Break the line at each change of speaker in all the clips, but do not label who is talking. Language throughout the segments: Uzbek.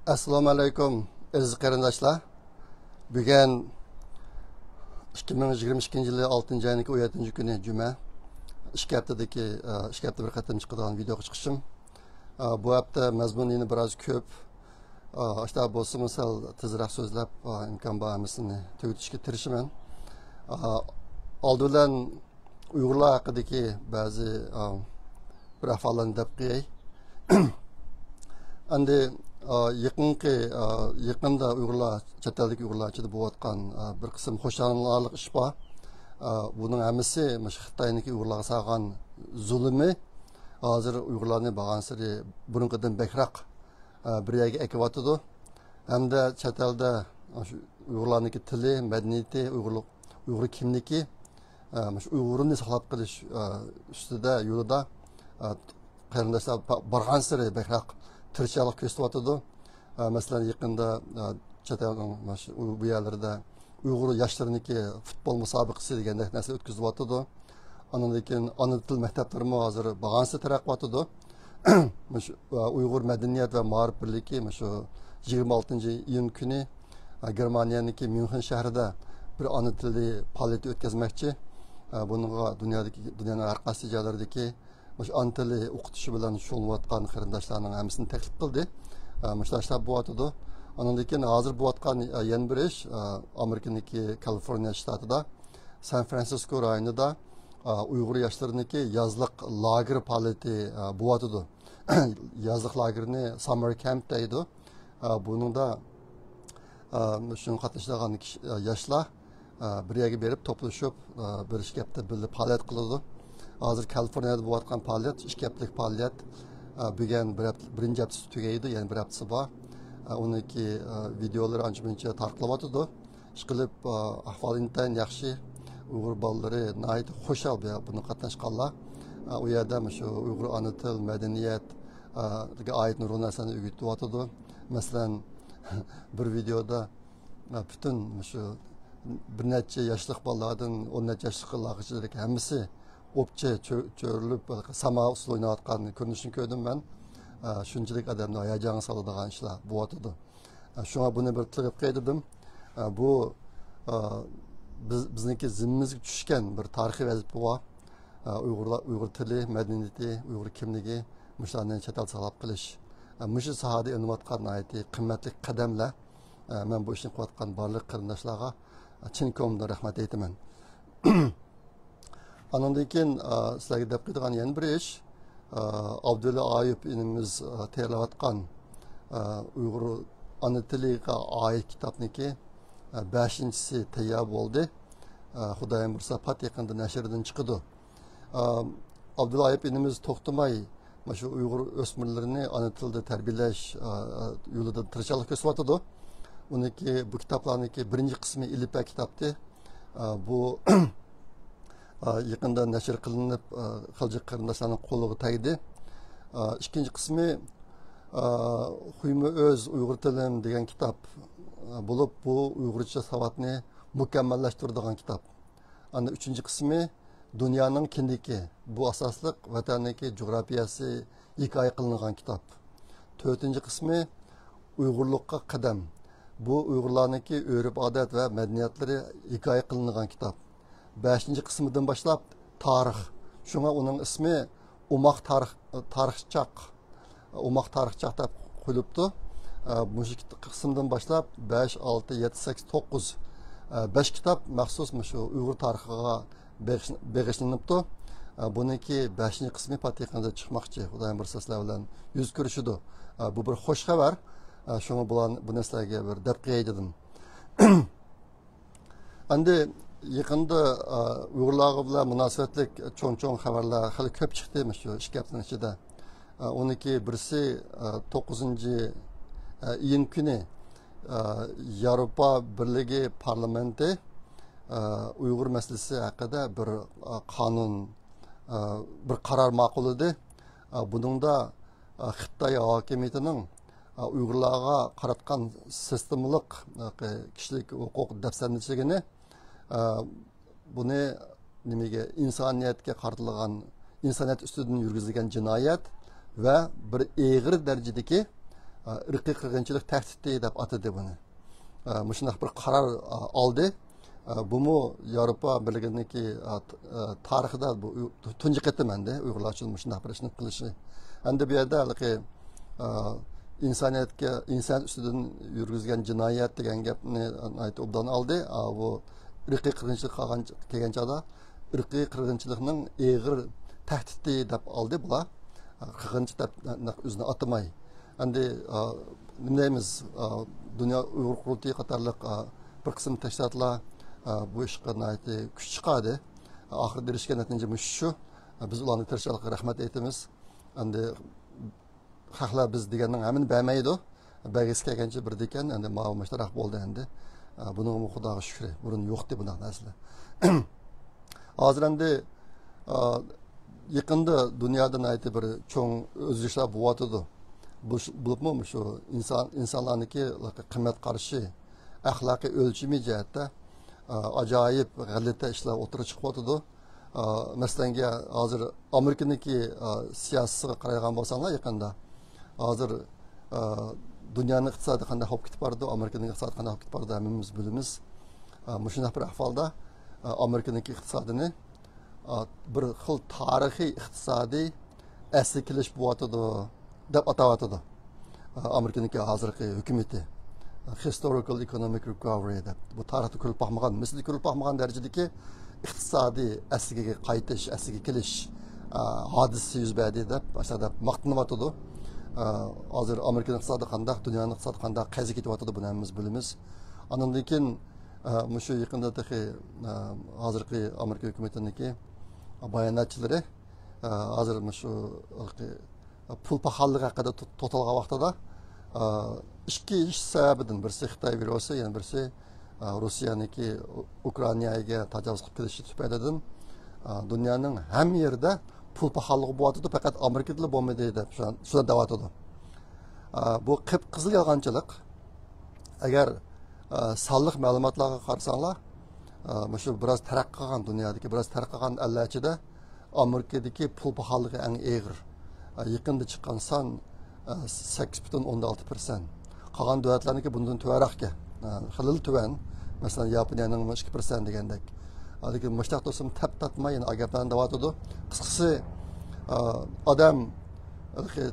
Assalomu alaykum aziz qarindoshlar. Bugun 2022 yılı 6. ayning 17 kuni juma. İki hafta bir qatam chiqadigan video chiqishim. Bu hafta mazmunini biroz ko'p. Ashta bo'lsa misal tezroq so'zlab imkon bormasini tugatishga tirishaman. Oldi bilan Uyg'urlar haqidagi ba'zi bir ahvollarni deb qo'yay. Endi yaqinda Uyg'urlar, chet eldagi Uyg'urlar ichida bo'layotgan bir qism xo'shanlarlik ish bor. Buning hammasi Xitoyniki Uyg'urlarga solgan zulmi hozir Uyg'urlarni bag'ansiri burunqidan bekroq bir yerga ekyotidi. Hamda chet elda Uyg'urlarniki tili, madaniyati, Uyg'ur kimligi, Uyg'urni saqlab qolish ustida yo'lida qarindoshlar borgansiri bekroq tirishchilik ko'rsatyapti. Masalan, yaqinda chet el bu yerlarda Uyg'ur yoshlariniki futbol musobaqasi degandek narsa o'tkazilyapti. Ondan keyin ona til maktablarimi hozir bag'ansi taraqqiyotidi. Uyg'ur madaniyat va ma'rif birligi shu 26-iyun kuni Germaniyaniki Myunxen shahrida bir ona tili faoliyati o'tkazmoqchi. Bunga dunyoning har qaysi joylaridagi ana tili o'qitishi bilan shug'ullanayotgan qarindoshlarning hammasini taklif qildi. Mushtarishlar bo'lyotidi. Ondan keyin hozir bo'layotgan yana bir ish Amerikaniki Kaliforniya shtatida San Fransisko rayonida Uyg'ur yoshlariniki yozliq lager faoliyati bo'lyotidi. Yozliq lagerini summer camp deydi. Buningda shuni qatnashgan yoshlar bir yerga berib to'plashib bir ish hafta birga faoliyat qiladi. Hozir Kaliforniyada bo'layotgan faoliyat, 2 haftalik faoliyat bugun birinchi haftasi tugaydi, yana bir haftasi bor. Uniki videolar ancha-muncha tarqalyapti. Ishqilib ahvoli intayin yaxshi. Uyg'ur bolalari nihoyat xushal buni qatnashganlar. U yerda shu Uyg'ur ona til, madaniyatga oid nurg'un narsani o'rgatyapti. Masalan, bir videoda butun shu bir necha yoshlik bolalardan 10 necha yoshliqlargacha hammasi o'pcha cho'rilib samo usul o'ynayotgan ko'rinishini ko'rdim men. Shunchalik odamni hayajonga soladigan ishlar bo'lyotdi. Shunga buni bir tilib qo'ydim. Bu bizniki zimmamizga tushgan bir tarixiy vazifa bor. Uyg'ur tili, madaniyati, Uyg'ur kimligi, mushlarni chet el saqlab qilish. Mushu sohada olinayotgan nihoyatda qimmatli qadamlar. Men bu ishni qilayotgan barliq qarindoshlarga chin ko'ngildan rahmat aytaman. Ondan keyin sizlarga deb qo'yadigan yana bir ish Abdulla Ayub inimiz tayyorlayotgan Uyg'ur ona tiliga oid kitobniki 5-si tayyor bo'ldi. Xudoyim bursa pat yaqinda nashrdan chiqadi. Abdulla Ayub inimiz to'xtamay shu Uyg'ur o'smirlarini ona tilda tarbiyalash yo'lida tirishchilik ko'rsatyapti. Uniki bu kitoblarniki birinchi qismi ilmiy kitobdi. Bu yaqinda nashr qilinib xilji qarindoshlarning qo'liga tegdi. Ikkinchi qismi Xuymi o'z Uyg'ur tilim degan kitob bo'lib, bu Uyg'urcha savodni mukammallashtiradigan kitob. Ana uchinchi qismi dunyoning kindiki, bu asosliq vatanniki jo'grafiyasi hikoya qilingan kitob. To'rtinchi qismi Uyg'urlikqa qadam. Bu Uyg'urlarniki o'rib odat va madaniyatlari hikoya qilingan kitob. 5-ci qismidan başlap tarix. Şuna onun ismi Umaq tarixçaq. Umaq tarixçaq deb qo'yilibdi. Bu qismdan başlap 5, 6, 7, 8, 9 5 kitap maxsus shu Uyg'ur tarixiga bag'ishlanibdi. Buniki 5-ci qismi patiqanda chiqmoqchi. Xudoyim bursa sizlar bilan yuz ko'rishidi. Bu bir xush xabar. Şuna bu narsalarga bir deb qo'ydim. Endi yaqinda Uyg'urlar bilan munosabatlik cho'ng xabarlar hali ko'p chiqdi shu 2 haftaning ichida. Uniki birisi 9-iyun kuni Yevropa Birligi parlamenti Uyg'ur masalasi haqida bir qonun, bir qaror ma'qulladi. Buningda Xitoy hokimiyatining Uyg'urlarga qaratgan sistemlik kishilik huquq dafsanchiligini buni nimaga insoniyatga qaratilgan, insoniyat ustidan yurgizilgan jinoyat va bir og'ir darajadagi irqiy qirg'inchilik tahdidi deb atadi buni. Shunday bir qaror oldi. Bumu Yevropa Birligi'ndeki tarixida bu tunji qatim endi Uyg'urlar uchun shunday bir ishni qilishi. Endi bu yerda insoniyatga inson ustidan yurgizgan jinoyat degan gapni aytib obdan oldi. Bu irqiy qirg'inchilik kelgan chog'da irqiy qirg'inchilikning og'ir tahdidi deb oldi bular. Qirg'inchilik deb o'zini atamay. Endi nima deymiz? Dunyo Uyg'ur qurultiyi qatorliq bir qism tashkilotlar bu ishga kuch chiqadi. Oxirida erishgan natijamiz shu. Biz ularga tirishchilikka rahmat aytamiz. Endi haqlar biz deganning hamini bermaydi. Belgisi kelgancha bir ekan, endi ma'lumotlar bo'ldi endi. Buning Xudoga shukr. Burun yo'qdi bunaqa narsalar. Hozir endi yaqinda dunyoda bir cho'ng o'zgarishlar bo'lyotdi. Bo'libmi shu insonlarniki qimmat qarashi, axloqiy o'lchimi jihatda ajoyib g'alati ishlar o'tirib chiqyotdi. Masalan, hozir Amerikaniki siyosatiga qaragan bo'lsanglar yaqinda hozir dunyoning iqtisodi qanday olib ketib bordi, Amerikaning iqtisodi qanday olib ketib bordi hammamiz bilamiz. Shunday bir ahvolda Amerikaning iqtisodini bir xil tarixiy iqtisodiy asli kelish bo'lyotdi deb atayotdi. Amerikaning hozirgi hukumati historical economic recovery deb bu tarixda ko'rilib boqmagan, misli ko'rilib boqmagan darajadagi iqtisodiy asliga qaytish, asliga kelish hodisasi yuz berdi deb aslida maqtanyotdi. Hozir Amerikaning iqtisodi qanday, dunyoning iqtisodi qanday qayga ketyotdi buni hammamiz bilamiz. Andan keyin shu yaqindagi hozirgi Amerika hukumatiniki bayonotchilari hozir shu pul pahallığı haqida to'talgan vaqtida ikki ish sababidan birisi Xitoy virusi, yana birisi Rossiyaniki Ukrainaga tajovuz qilib kelishi tufaylidan dunyoning ham yerida pul pahallığı bo'lyotdi, faqat Amerikada bo'lmaydi deb shuna davatadi. Bu qip-qizil yolg'onchilik. Agar sonliq ma'lumotlarga qarasanglar, shu biroz taraqqiy qilgan dunyodagi biroz taraqqiy qilgan allachida Amerikadagi pul pahallığı eng og'ir. Yaqında chiqqan son 8,6%. Qolgan davlatlarniki bundan tuvaraqga. Xilil tuvan. Masalan, Yaponiyaning 2% degandek. Lekin mushtaq do'stim tap tatmay agaplarni davatadi. Qisqasi odam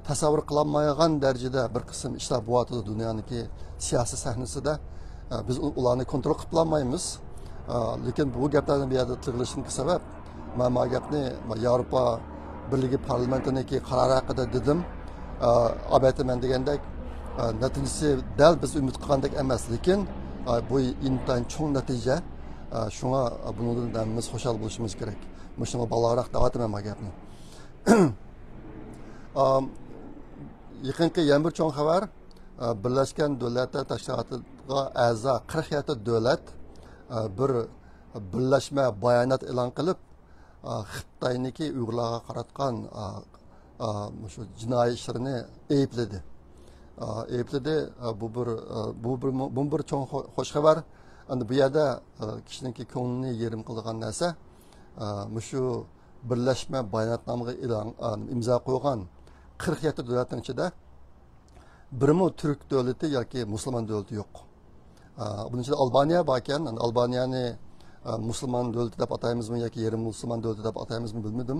tasavvur qilolmaydigan darajada bir qism ishlar bo'lyotdi dunyoniki siyosiy sahnasida. Biz ularni kontrol qilib olmaymiz. Lekin bu gaplarning bu yerda tig'ilishining sabab men gapni Yevropa Birligi parlamentiniki qarori haqida dedim. Albatta degandek natijasi dal biz umid qilgandek emas, lekin bu intayin cho'ng natija. Shunga bundan hammamiz xushal bo'lishimiz kerak. Mushunga baloqroq da'vataman gapni. Yaqinqi yana bir cho'ng xabar, Birlashgan Davlatlar Tashkilotiga a'zo 47 davlat bir birlashma bayonot e'lon qilib, Xitoyniki Uyg'urlarga qaratgan shu jinoiy ishlarini aybladi. Bu bir cho'ng xo'sh xabar. Endi bu yerda kishiniki ko'nglini yerim qilgan narsa shu birlashma bayonotnomaga imzo qo'ygan 47 davlatning ichida birmi turk davlati yoki musulmon davlati yo'q. Buning ichida Albaniya bor ekan. Albaniyani musulmon davlati deb ataymizmi yoki yarim musulmon davlati deb ataymizmi bilmadim.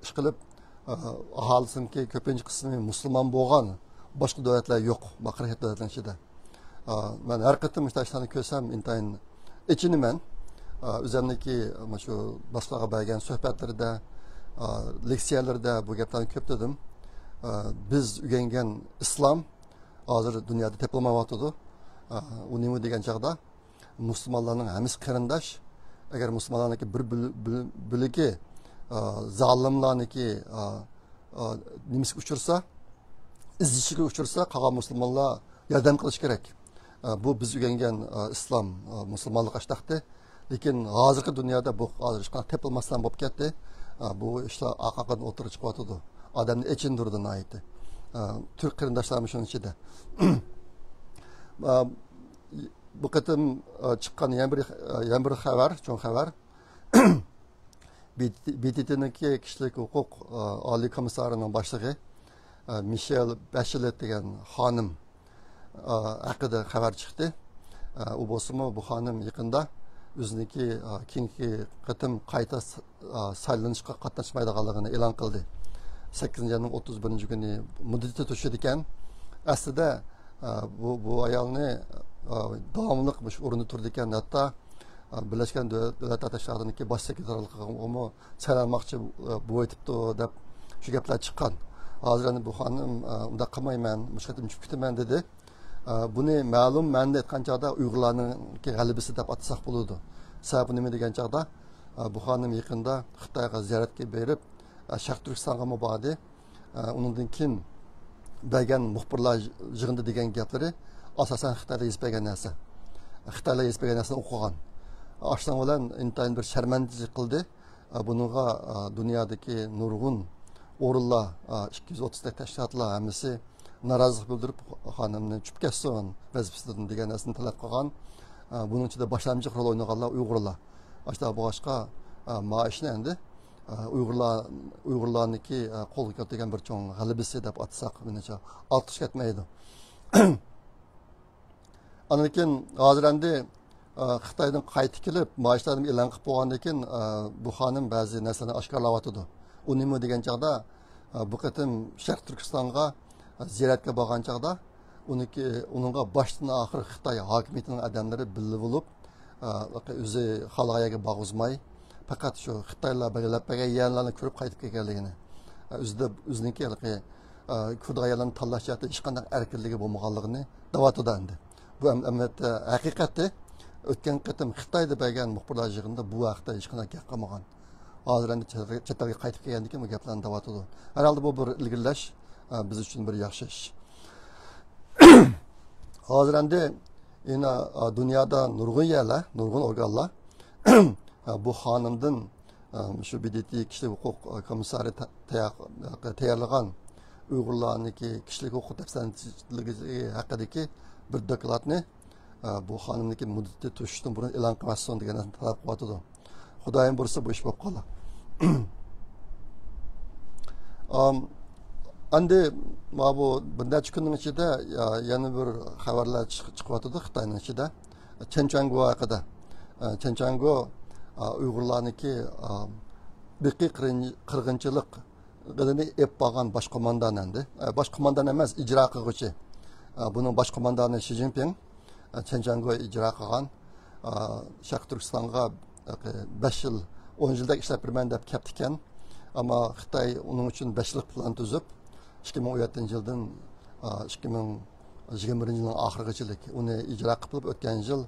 Ish qilib aholisiniki ko'pincha qismi musulmon bo'lgan boshqa davlatlar yo'q. 47 davlatning ichida. Ben her qatim ishlarni ko'rsam intayin ichinaman. O'zimniki shu boshqaga bergan suhbatlarda, leksiyalarda bu gaplarni ko'p dedim. Biz o'rgangan islom hozir dunyoda topilmayotdi. U nima degan chog'da musulmonlarning hammasi qarindosh. Agar musulmonlarniki bir biligi zolimlarniki nimasiga uchirsa, izishiga uchirsa, qolgan musulmonlar yordam qilish kerak. Bu biz o'rgangan islom musulmonlik ashtaqdi. Lekin hozirgi dunyoda bu hozir hech qanday tepilmasdan bo'lib ketdi. Bu ishlar aqaqdan o'tirib chiqyotdi. Odamni ichindirdi aytdi. Turk qarindoshlarimiz shuning ichida. Bu qatim chiqqan yana bir xabar, cho'ng xabar. BTT'niki kishilik huquq oliy komissarining boshlig'i Michelle Bachelet degan xonim haqida xabar chiqdi. U bo'lsa-mu bu xonim yaqinda o'ziniki keyingi qatim qayta saylanishga qatnashmaydiganligini e'lon qildi. 8-yanvar 31-kuni muddati tushdi ekan. Aslida bu ayolni davomli shu o'rinda turdi ekan. Hatto Birleşken Devletler Teşkilatı'ndaki baş sekreterliğimi saylanmoqchi bu etibdi deb shu gaplar chiqqan. Hozir bu xonim unda qilmayman, mushqatim chiqib ketaman dedi. Buni ma'lum menda aytgan chog'da Uyg'urlarning g'alabasi deb atsak bo'ladi. Sababi nima degan chog'da bu xonim yaqinda Xitoyga ziyoratga berib, Sharq Turkistonga bordi. Undan keyin bergan muxbirlar yig'indi degan gaplari asosan Xitoyda yuz bergan narsa. Xitoyda yuz bergan narsani o'qigan. Aştan olan intayin bir şermendilik kıldı. Bununla dünyadaki nurgun orullar 230 teşkilatlar hemisi narazılık bildirip hanımını çüp kessin vazifesinden degan narsani talep qilgan. Bunun içinde başlamcı rol oynaganlar Uyg'urlar. Aşta bu başqa maaşını endi Uyg'urlarniki qo'lga kiritgan bir cho'ng g'alabasi deb atsak menimcha ortiq ketmaydi. Andan keyin hozir endi Xitoydan qaytib kelib, maaşlarni e'lon qilib qo'ygandan keyin bu xonim ba'zi narsalarni oshkorlayotdi. U nima degan chog'da bu qatim Sharq Turkistonga ziyoratga borgan chog'da uningga boshdan oxir Xitoy hokimiyatining odamlari bilib bo'lib, o'zi xalqaga bag'uzmay, faqat shu Xitoylar belgilab bergan yerlarni ko'rib qaytib kelganligini, o'ziniki kurd ayollarni tanlashda hech qanday erkinligi bo'lmaganligini da'vatida endi. Bu albatta haqiqatda o'tgan qatim Xitoyda bergan muxbirlar yig'inida bu haqda hech qanday gap qilmagan. Hozir endi chet elga qaytib kelgandan keyin bu gaplarni da'vatida. Herhalde bu bir ilgirlash biz uchun bir yaxshi ish. Hozir endi yana dunyoda nurg'un yerlar, nurg'un organlar bu xonimdan shu BDT kishilik huquq komissari tayyorlagan Uyg'urlarniki kishilik huquq tafsilotligi haqidagi bir dokladni bu xonimniki muddati tushishdan burun e'lon qilmasin degan talab qilyotdi. Xudoyim bo'lsa bu ish bo'lib qoladi. Endi bu bunday kunning ichida yana bir xabarlar chiqyotdi Xitoyning ichida. Chenchango haqida. Chenchango Uyg'urlarniki biqiy qirg'inchilik qilini ep bo'lgan bosh qo'mondon endi. Bosh qo'mondon emas, ijro qiluvchi. Buning bosh qo'mondoni Xi Jinping Chenchango ijro qilgan. Sharq Turkistonga 5 yil, 10 yilda ishlab berman deb keldi ekan. Ammo Xitoy uning uchun 5 yillik plan tuzib 2017-yildan 2021-yilning oxirigacha uni ijro qilib o'tgan yil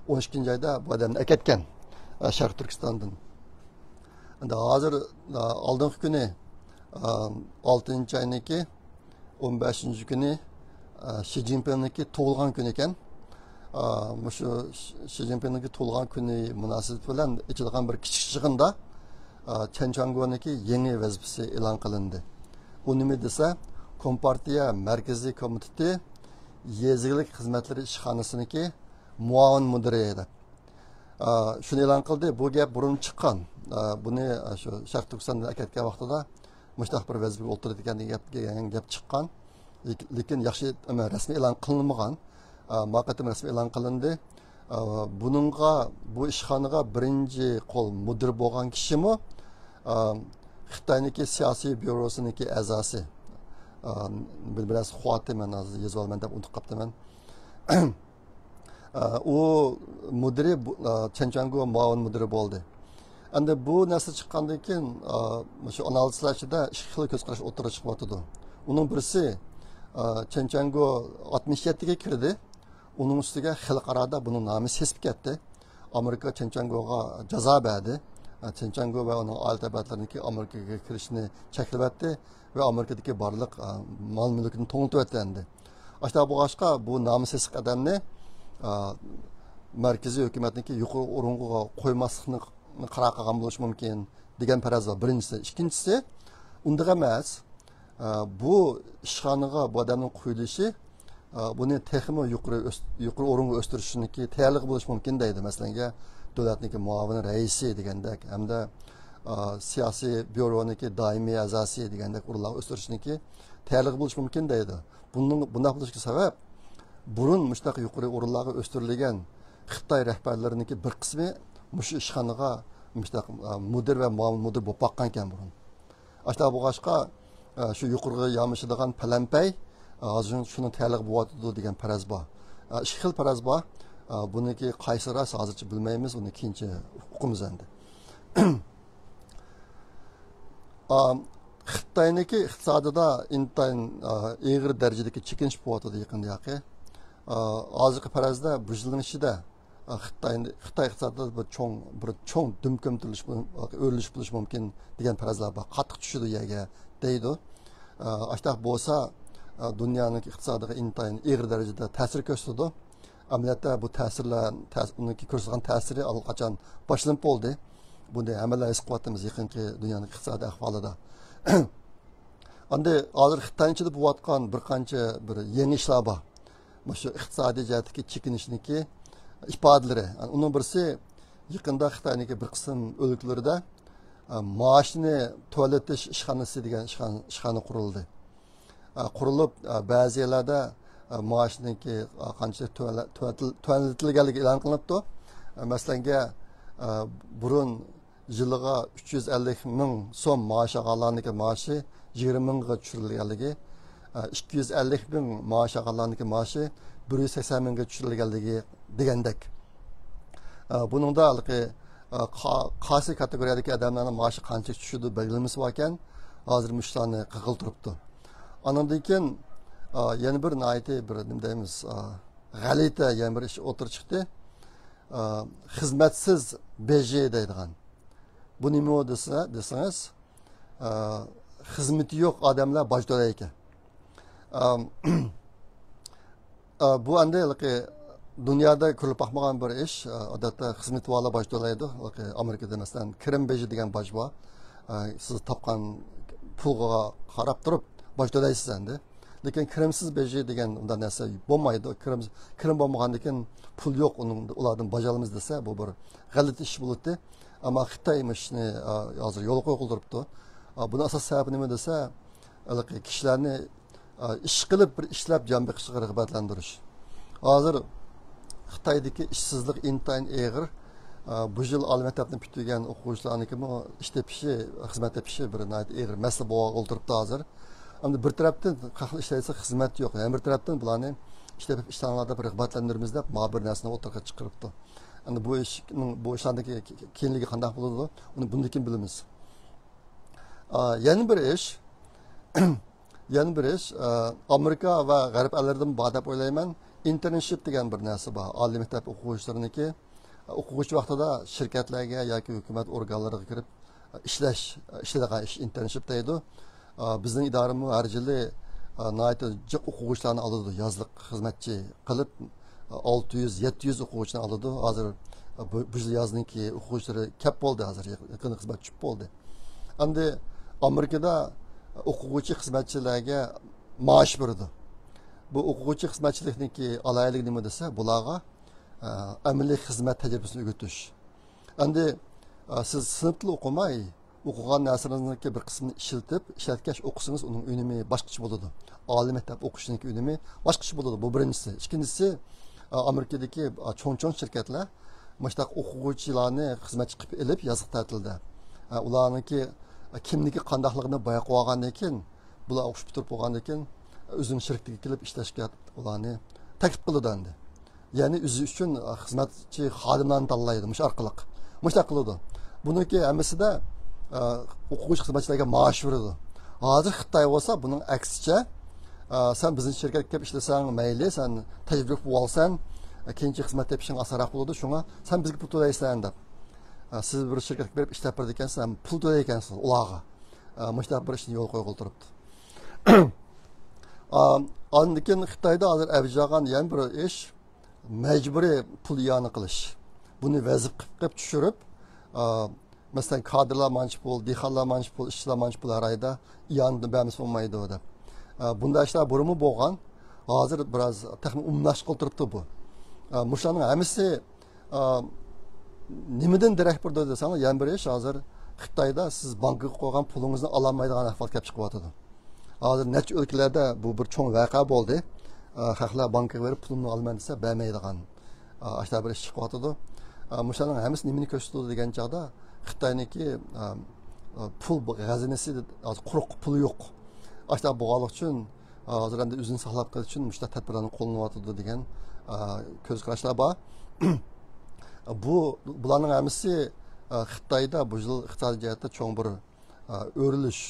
12-oyda bu odamni aketgan Sharq Turkistondan. Endi hozir oldingi kuni 6-oyniki 15-kuni Xi Jinpingniki tug'ilgan kun ekan. Shu Xi Jinpingniki tug'ilgan kuni munosabati bilan ichilgan bir kichik yig'inda Chenchangoniki yangi vazifasi e'lon qilindi. U nima desa, Kompartiya Markaziy komiteti yezilik xizmatlari ishxonasiniki muavin mudiri edi. Shuni e'lon qildi. Bu gap burun chiqqan. Buni shu Sharq Turkistondan aketgan vaqtida mushtaq bir vazifaga o'tiradigan gap chiqqan. Lekin yaxshi rasmiy e'lon qilinmagan. Maqatim rasmiy e'lon qilindi. Buningga bu ishxonaga birinchi qo'l mudir bo'lgan kishimi Xitoyniki siyosiy byurosiniki a'zosi. Biraz xuati men hozir yozib olman deb unutib qolibman. U mudiri Chenchango muavin mudiri bo'ldi. Endi bu narsa chiqqandan keyin shu analizlar ichida ikki xil ko'z qarash o'tirib chiqyapti. Uning birisi Chenchango 67 ga kirdi. Uning ustiga xalqarada buning nomi sesib ketdi. Amerika Chenchangoga jazo berdi. Chenchango va uning oila-tabiatlariniki Amerikaga kirishni cheklayapti ve Amerika'daki barlık mal mülkünü to'ng'itib etdi. Ashta bu boshqa bu nomsiz qadamni markaziy hukumatniki yuqori o'ringa qo'ymaslikni qaror qilgan bo'lishi mumkin degan faraz bor. Birinchisi, ikkinchisi unda emas, bu ishxonaga bu odamning qo'yilishi buni texmi yuqori o'ringa o'stirishniki tayyorligi bo'lishi mumkin deydi. Masalan, davlatniki muavin raisi degandek hamda siyosiy byuroniki doimiy a'zosi degandek o'rinlarga o'stirishniki tayyorlig bo'lishi mumkin deydi. Bunday bo'lishiga sabab burun mushtaq yuqori o'rinlarga o'stirilgan Xitoy rahbarlarininki bir qismi mushu ishxonaga mushtaq mudir va muavin mudir bo'lib boqqan ekan burun. Ashta bo'lg'achqa shu yuqoriga yamishadigan palampay hozir shuni tayyorlig bo'lyotdi degan faraz bor. Ikki xil faraz bor. Buniki qaysi rost hozircha bilmaymiz, uni keyinchi o'qimiz endi. Xitoyniki iqtisodida intayin og'ir darajadagi chekinish bo'lyotdi yaqinda yoqi. Hozirgi farazda bu yilning ichida Xitoy iqtisodida bir cho'ng dumko'mtirish o'rilish bo'lishi mumkin degan farazlar bor. Qattiq tushidi yerga deydi. Ashtaq bo'lsa dunyoning iqtisodiga intayin og'ir darajada ta'sir ko'rsatadi. Amaliyotda bu uniki ko'rsatgan ta'siri allaqachon boshlanib bo'ldi. Bunday amallar his qilyapmiz yaqinqi dunyoning iqtisodiy ahvolida. Endi hozir Xitoychada bo'layotgan bir qancha bir yangi ishlar bor. Shu iqtisodiy jihatdagi chekinishniki ifodalari. Uning birisi yaqinda Xitoyniki bir qism o'liklarida maoshni to'latish ishxonasi degan ishxona qurildi. Qurilib ba'zi yerlarda maoshniki qancha to'latilganligi e'lon qilinibdi. Masalan, burun yiliga 350 ming so'm maosh olganlarniki maoshi 20 mingga tushirilganligi, 250 ming maosh olganlarniki maoshi 180 mingga tushirilganligi degandek. Buningda qaysi kategoriyadagi odamlarning maoshi qancha tushidi belgilamasi bor ekan, hozir mushlarni qig'il turibdi. Andan keyin yana bir nayti bir nima deymiz, g'alita yana bir ish o'tir chiqdi. Xizmatsiz beji deydigan. Bu nima desangiz, xizmati yo'q odamlar boj to'laydi ekan. Bu endi dunyoda ko'rilib boqmagan bir ish. Odatda xizmat vola boj to'laydi. Amerikada masalan kirim beji degan boj bor. Siz topgan pulga qarab turib boj to'laysiz endi. Lekin kirimsiz beji degan undan narsa bo'lmaydi. Kirim bo'lmagandan keyin pul yo'q, ulardan boj olamiz desa, bu bir g'alati ish bo'ladi. Ama Xitoy ishni hozir yo'l qo'yib turibdi. Buni asos sababi nima desa, kishilarni ish qilib bir ishlab jon beqishga rag'batlantirish. Hozir Xitoydagi ishsizlik intayin og'ir. Bu yil oliy maktabni bitirgan o'quvchilarniki ish tepishi, xizmat tepishi bir og'ir masala bo'lib o'tiribdi hozir. Endi bir tarafdan qahli ishlaysa xizmat yo'q. Yana bir tarafdan bularni ishlab ishlarlarda bir rag'batlantiramiz deb ma'bir narsani o'tirga chiqaribdi. Endi bu ishlardagi keyinligi qanday bo'ladi, uni bundan keyin bilamiz. Yana bir ish Amerika va g'arb allaridan bor deb o'ylayman, internship degan bir narsa bor. Oliy maktab o'quvchilariniki o'quvchi vaqtida shirkatlarga yoki hukumat organlariga kirib ishladigan ish internship deydi. Bizning idoramiz har yili o'quvchilarni oladi, yozlik xizmatchi qilib 600-700 o'quvchini oladi. Hozir bu yil yozniki o'quvchilari ko'p bo'ldi, hozir yaqin xizmat tushib bo'ldi. Endi Amerikada o'quvchi xizmatchilarga maosh beradi. Bu o'quvchi xizmatchilikniki alaylik nima desa, bularga amaliy xizmat tajribasini o'rgatish. Endi siz sinfda o'qimay, o'qigan narsangizni bir qismini ishlatgach o'qisangiz, uning unumi boshqacha bo'ladi. Oliy maktab o'qishining unumi boshqacha bo'ladi. Bu birinchisi. Ikkinchisi, Amerikadagi cho'ng shirkatlar mushtaq o'quvchilarni xizmatchi qilib elib yoziq ta'tilda. Ularniki kimniki qandaqligini bayqab olgandan keyin, bular o'qib bitirib bo'lgandan keyin o'zining shirkatiga kelib ishlashga ularni taklif qiladi endi. Ya'ni o'zi uchun xizmatchi xodimlarni tanlaydi, mush orqali. Mushtaq qiladi. Buniki hammasida o'quvchi xizmatchilarga maosh beradi. Hozir Xitoy bo'lsa buning aksicha, sen bizning shirkatga kelib ishlasang mayli, sen tajriba qilib olsan, keyinchi xizmat tepishing osonroq bo'ladi, shunga sen bizga pul to'laysan deb. Siz bir shirkatga berib ishlab berdi ekansiz, ham pul to'laykansiz ularga. Mushtaq bir ishni yo'l qo'yib turibdi. Ondan Xitoyda hozir avjagan yana bir ish majburiy pul iona qilish. Buni vazif qilib tushirib, masalan kadrlar manch pul, dehqonlar manch pul, ishchilar manch pul har oyda ionni bermasa bo'lmaydi deb. Bunday ishlar burunmi bo'lgan. Hozir biroz texnik umumlashib turibdi bu. Mushlarning hammasi nimadan darak berdi desanglar, yana bir ish hozir Xitoyda siz bankaga qo'ygan pulingizni ololmaydigan ahvol kelib chiqyotidi. Hozir necha o'lkalarda bu bir cho'ng voqea bo'ldi. Xalqlar bankaga berib pulini olmayman desa bermaydigan ashta bir ish chiqyotidi. Mushaning hammasi nimani ko'rsatadi degan chog'da Xitoyniki pul g'azinasi quruq pul yo'q. Ashta bo'lganlik uchun hozir endi o'zini saqlab qolish uchun mushta tadbirlarni qo'llanyotidi degan ko'z qarashlar bor. Bularning hammasi Xitoyda bu yil iqtisodiy jihatda cho'ng bir o'rilish,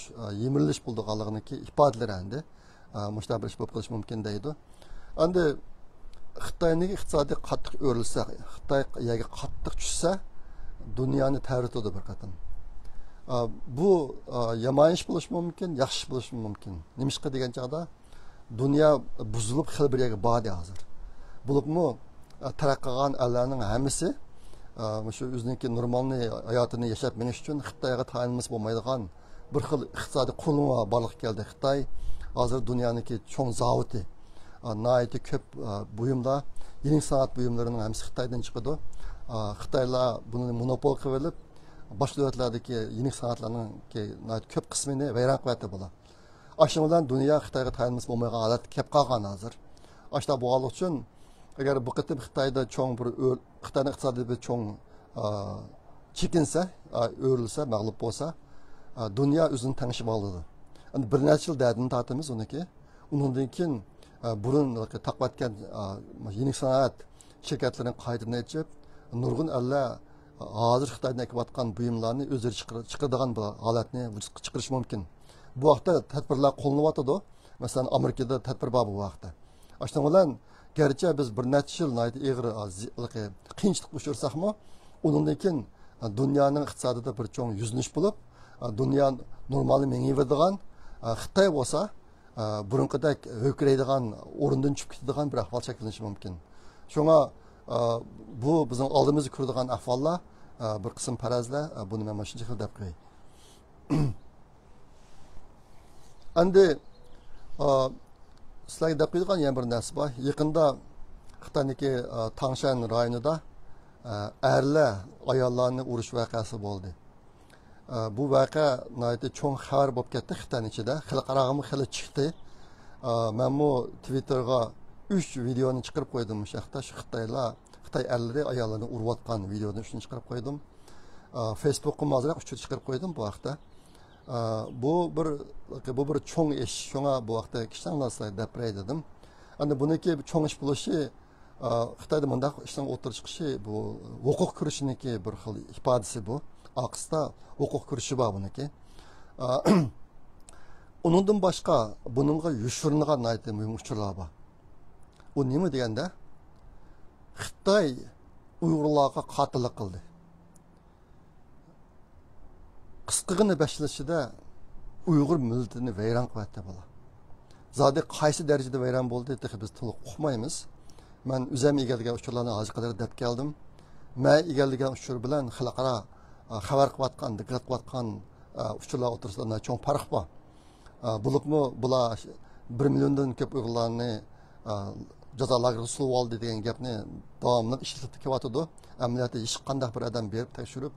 yemirilish bo'lganligini ifodalari endi mushta bir ish bo'lib qolishi mumkin deydi. Endi Xitoyning iqtisodiy qattiq o'rilsa, Xitoy yerga qattiq tushsa, dunyoni tartibida bir qatim. Bu yomon ish bo'lishi mumkin, yaxshi ish bo'lishi mumkin. Nimishqa degan chog'da dunyo buzilib xil bir yerga bordi hozir. Bo'libmi taraqqiyotgan allarning hammasi shu o'ziniki normal hayotini yashab menish uchun Xitoyga tayanimiz bo'lmaydigan bir xil iqtisodiy qurilma borliq keldi. Xitoy hozir dunyoniki cho'ng zavodi, nihoyatda ko'p buyumlar, yeni sanoat buyumlarining hammasi Xitoydan chiqadi. Xitoylar buni monopol qilib olib, boshqa davlatlardagi yeni sanoatlarning ko'p qismini vayron qilyapti bular. Ashun bilan dunyo Xitoyga tayanimiz bo'lmagan holat kelib qolgan hozir. Ashta bo'lganlik uchun agar bu qatim Xitoyda cho'ng bir Xitoyning iqtisodiy bir cho'ng chekinsa, o'rilsa, mag'lub bo'lsa, dunyo o'zini tanishib oladi. Endi bir necha yil dardini tortamiz uniki. Undan keyin burun taqvatgan yeni sanoat shirkatlarining qaytadan aytib, nurg'un alla hozir Xitoydan kelayotgan buyumlarni o'zlari chiqaradigan bir holatni vujudga chiqarish mumkin. Bu vaqtda tadbirlar qo'llanyotadi. Masalan, Amerikada tadbir bor bu vaqtda. Ashundan bilan garchi biz bir necha yil ig'ir qiyinchilik uchrasak-mu, undan keyin dunyoning iqtisodida bir cho'ng yuzlanish bo'lib, dunyo normal mengiydigan Xitoy bo'lsa, burunqidek ho'kraydigan, o'rindan tushib ketadigan bir ahvol shakllanishi mumkin. Shunga bu bizning oldimizga kiradigan ahvollar, bir qism farazlar, buni men shuncha xil deb qo'yay. Endi sizlarga deb qo'yadigan yana bir narsa bor. Yaqinda Xitoyniki Tangshan rayonida erlar ayollarni urish voqeasi bo'ldi. Bu voqea nihoyatda cho'ng xabar bo'lib ketdi Xitoy ichida. Xalqaroga xili chiqdi. Men bu Twitterga 3 videoni chiqarib qo'ydim shu yoqda. Shu Xitoy erlari ayollarni urayotgan videoni shuni chiqarib qo'ydim. Facebook'ga hozir 3 chiqarib qo'ydim bu vaqtda. Bu bir cho'ng ish. Shunga bu vaqtda kishilar narsalar deb dedim. Endi buniki cho'ng ish bo'lishi Xitoyda bunday ishdan o'tirib chiqishi bu huquq kurishiniki bir xil ifodasi bu. Aqsda huquq kurishi bor buniki. Undan boshqa buningga yushiringan muhim uchurlar bor. U nima deganda Xitoy Uyg'urlarga qotillik qildi. Qisqagina 5 yil ichida Uyg'ur millatini vayron qilyapti bular. Zodi qaysi darajada vayron bo'ldi, biz to'liq uqmaymiz. Men o'zim egalgan uchurlarni hozir qadar deb keldim. Men egalgan uchur bilan xalqaro xabar qilayotgan, diqqat qilayotgan uchurlar o'tirisida cho'ng farq bor. Bo'libmi bular 1 milliondan ko'p Uyg'urlarni jazo lageriga solib oldi degan gapni davomli ishlatib kelyotdi. Amaliyotda hech qanday bir odam berib tekshirib,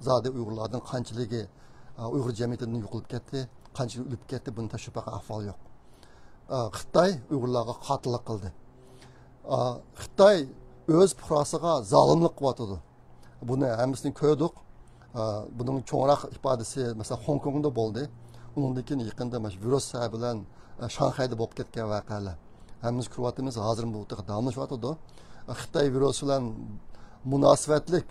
zodi Uyg'urlarning qanchaligi Uyg'ur jamiyatidan yo'qolib ketdi, qanchalik o'lib ketdi, buni tashviqqa ahvol yo'q. Xitoy Uyg'urlarga qotillik qildi. Xitoy o'z fuqarosiga zolimlik qilyotdi. Buni hammasini ko'rdik. Buning cho'ngroq ifodasi masalan Hong Kongda bo'ldi. Undan keyin yaqinda virus bilan Shanxayda bo'lib ketgan voqealar. Hammamiz ko'ryapmiz, hozir bu yerda davomlashyapti. Xitoy virusi bilan munosabatlik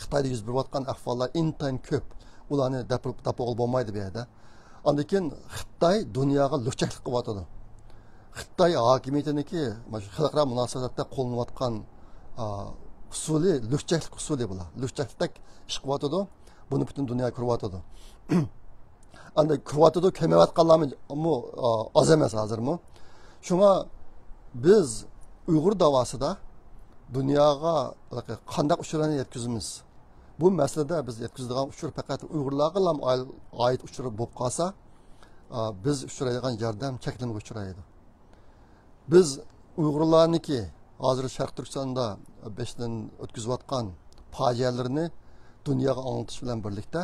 Xitoyda yuz berayotgan ahvollar intayin ko'p. Ularni dapol bo'lmaydi bu yerda. Ondan keyin Xitoy dunyoga luchaklik qilyapti. Xitoy hokimiyatiniki xalqaro munosabatda qo'llanayotgan usuli luchaklik usuli bular. Luchaklik ish qilyapti. Buni butun dunyo ko'ryapti. Endi ko'ryapti, kelmayotganlarmi oz emas hozirmi? Shunga biz Uyg'ur davosida dunyoga qanday uchurlarni yetkazamiz? Bu masalada biz yetkazadigan uchur faqat Uyg'urlarga oid uchur bo'lib qolsa, biz uchraydigan yordam cheklanmaga uchraydi. Biz Uyg'urlarniki hozir Sharq Turkistonda 5dan o'tkazayotgan fojialarni dunyoga anglatish bilan birlikda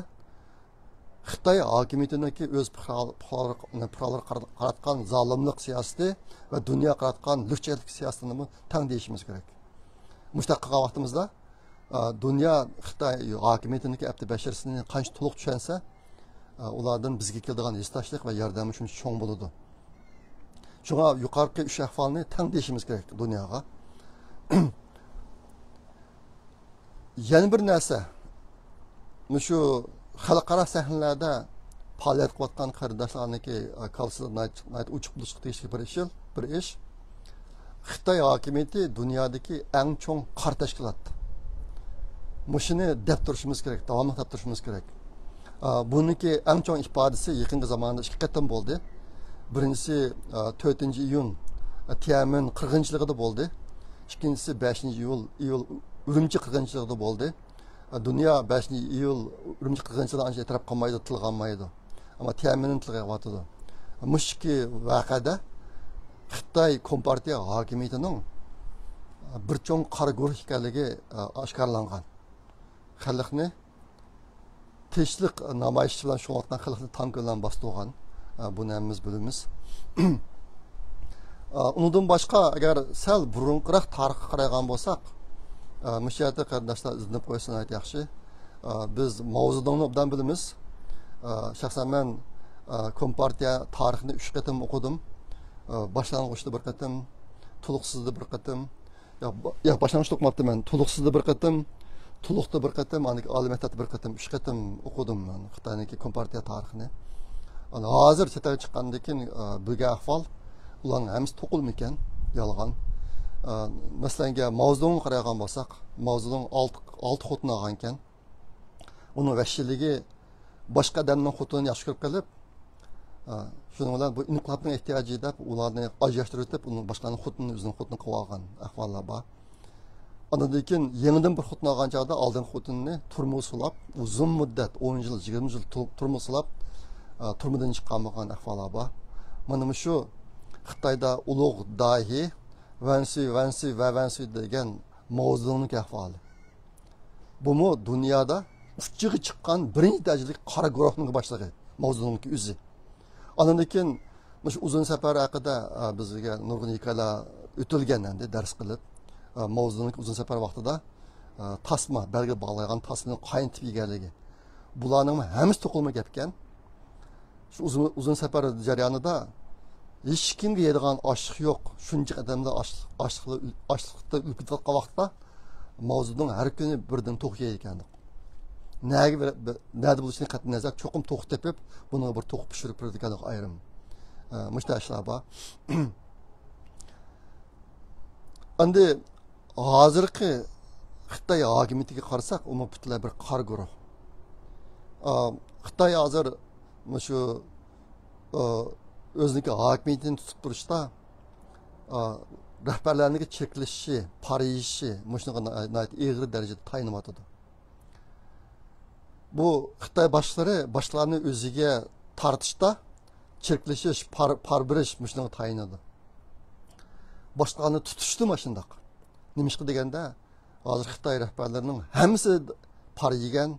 Xitoy hokimiyatidagi o'z puqrolari qaratgan zolimlik siyosati va dunyo qaratgan lukchalik siyosatini tang deyishimiz kerak. Mushtaq qilgan vaqtimizda dunyo Xitoy hokimiyatidagi abdi basharsini qancha to'liq tushunsa, ulardan bizga keladigan hissdoshlik va yordami shuncha cho'ng bo'ladi. Shunga yuqorqi uch ahvolni tang deyishimiz kerak dunyoga. Yana bir narsa, shu xalqaro sahnalarda faoliyat qilayotgan qarindoshlarniki kalsida uchiq bulichiq tegishli bir ish. Xitoy hokimiyati dunyodagi eng cho'ng qor tashkilot. Mushuni deb turishimiz kerak, davomli deb turishimiz kerak. Buniki eng cho'ng ifodasi yaqingi zamonda ikki qatam bo'ldi. Birinchisi 4-iyun Tiananmen qirg'inchiligida bo'ldi. İkincisi 5-iyul Urumchi qirg'inchiligida bo'ldi. Dünya 5-iyul Urumchi qirg'inchiligidan ancha e'tirof qilmaydi, tilg'anmaydi. Ammo Tiananmen tilg'ayotdi. Mushki vaqada Xitoy Kompartiya hokimiyatining bir cho'ng qora guruh ekanligi oshkorlangan. Xalqni tinchlik namoyish bilan shug'ullangan xalqni tank bilan bostirgan. Buni hammamiz bilamiz. Undan boshqa agar sal burunqiroq tarixga qaragan bo'lsak, mushayda qarindoshlar izinib qo'ysin ayt yaxshi. Biz Mao Zedongni obdan bilamiz. Shaxsan men Kompartiya tarixini 3 qatim o'qidim. Başlang'ıçta bir qatim, to'liqsizda bir qatim, yo'q başlang'ıçda o'qimabdim men. To'liqsizda bir qatim, to'liqda bir qatim, oliy maktabda bir qatim, 3 qatim o'qidim men Xitoyniki Kompartiya tarixini. Hozir chetga chiqqandan keyin bilgan ahvol ularning hammasi to'qilma ekan, yolg'on. Masalan, Mao Zedongga qaragan bo'lsak, Mao Zedong 6 xotin olgan ekan. Uning vahshiyligi boshqa odamning xotinini yaxshi ko'rib qolib, shuning bilan bu inqilobning ehtiyoji deb ularni ajrashtirib o'tib, uning boshqaning xotinini o'zining xotinini qilib olgan ahvollar bor. Ondan keyin yangidan bir xotin olgan chog'da oldingi xotinini turmush sulab, uzun muddat 10 yil, 20 yil turmush sulab, turmudan chiqqan ahvollar bor. Mana shu Xitoyda ulug' dahi Vansi degan Mao Zedongning ahvoli. Bu dunyoda uchiga chiqqan birinchi darajali qora guruhning boshlig'i Mao Zedongning o'zi. Ondan keyin shu uzun safar haqida bizga nurg'un hikoyalar o'tilgan endi dars qilib, Mao Zedongning uzun safar vaqtida tasma, belga bog'lagan tasmani qaynitib yeganligi. Bularning hammasi to'qilma gap ekan. Shu uzun safar jarayonida hech kimga yeydigan oshliq yo'q. Shuncha odamda oshliqda o'lib ketgan vaqtda Mao Zedong har kuni birdan to'q yeydi ekan. Nada bo'lishini qat'iy nazar cho'qim to'q tepib, buni bir to'q pishirib turadigan ayrim mushtashlar bor. Endi hozirgi Xitoy hokimiyatiga qarasak, u butunlay bir qor guruh. Xitoy hozir shu o'zining hokimiyatini tutib turishda rahbarlarning cheklashi, pariyishi, mushunga eg'ir darajada tayinlayotdi. Bu Xitoy boshlarni o'ziga tortishda cheklashish, parbirish mushunga tayinadi. Boshlarni tutishdi mashundaq. Nimishqa deganda, hozir Xitoy rahbarlarining hammasi par yegan,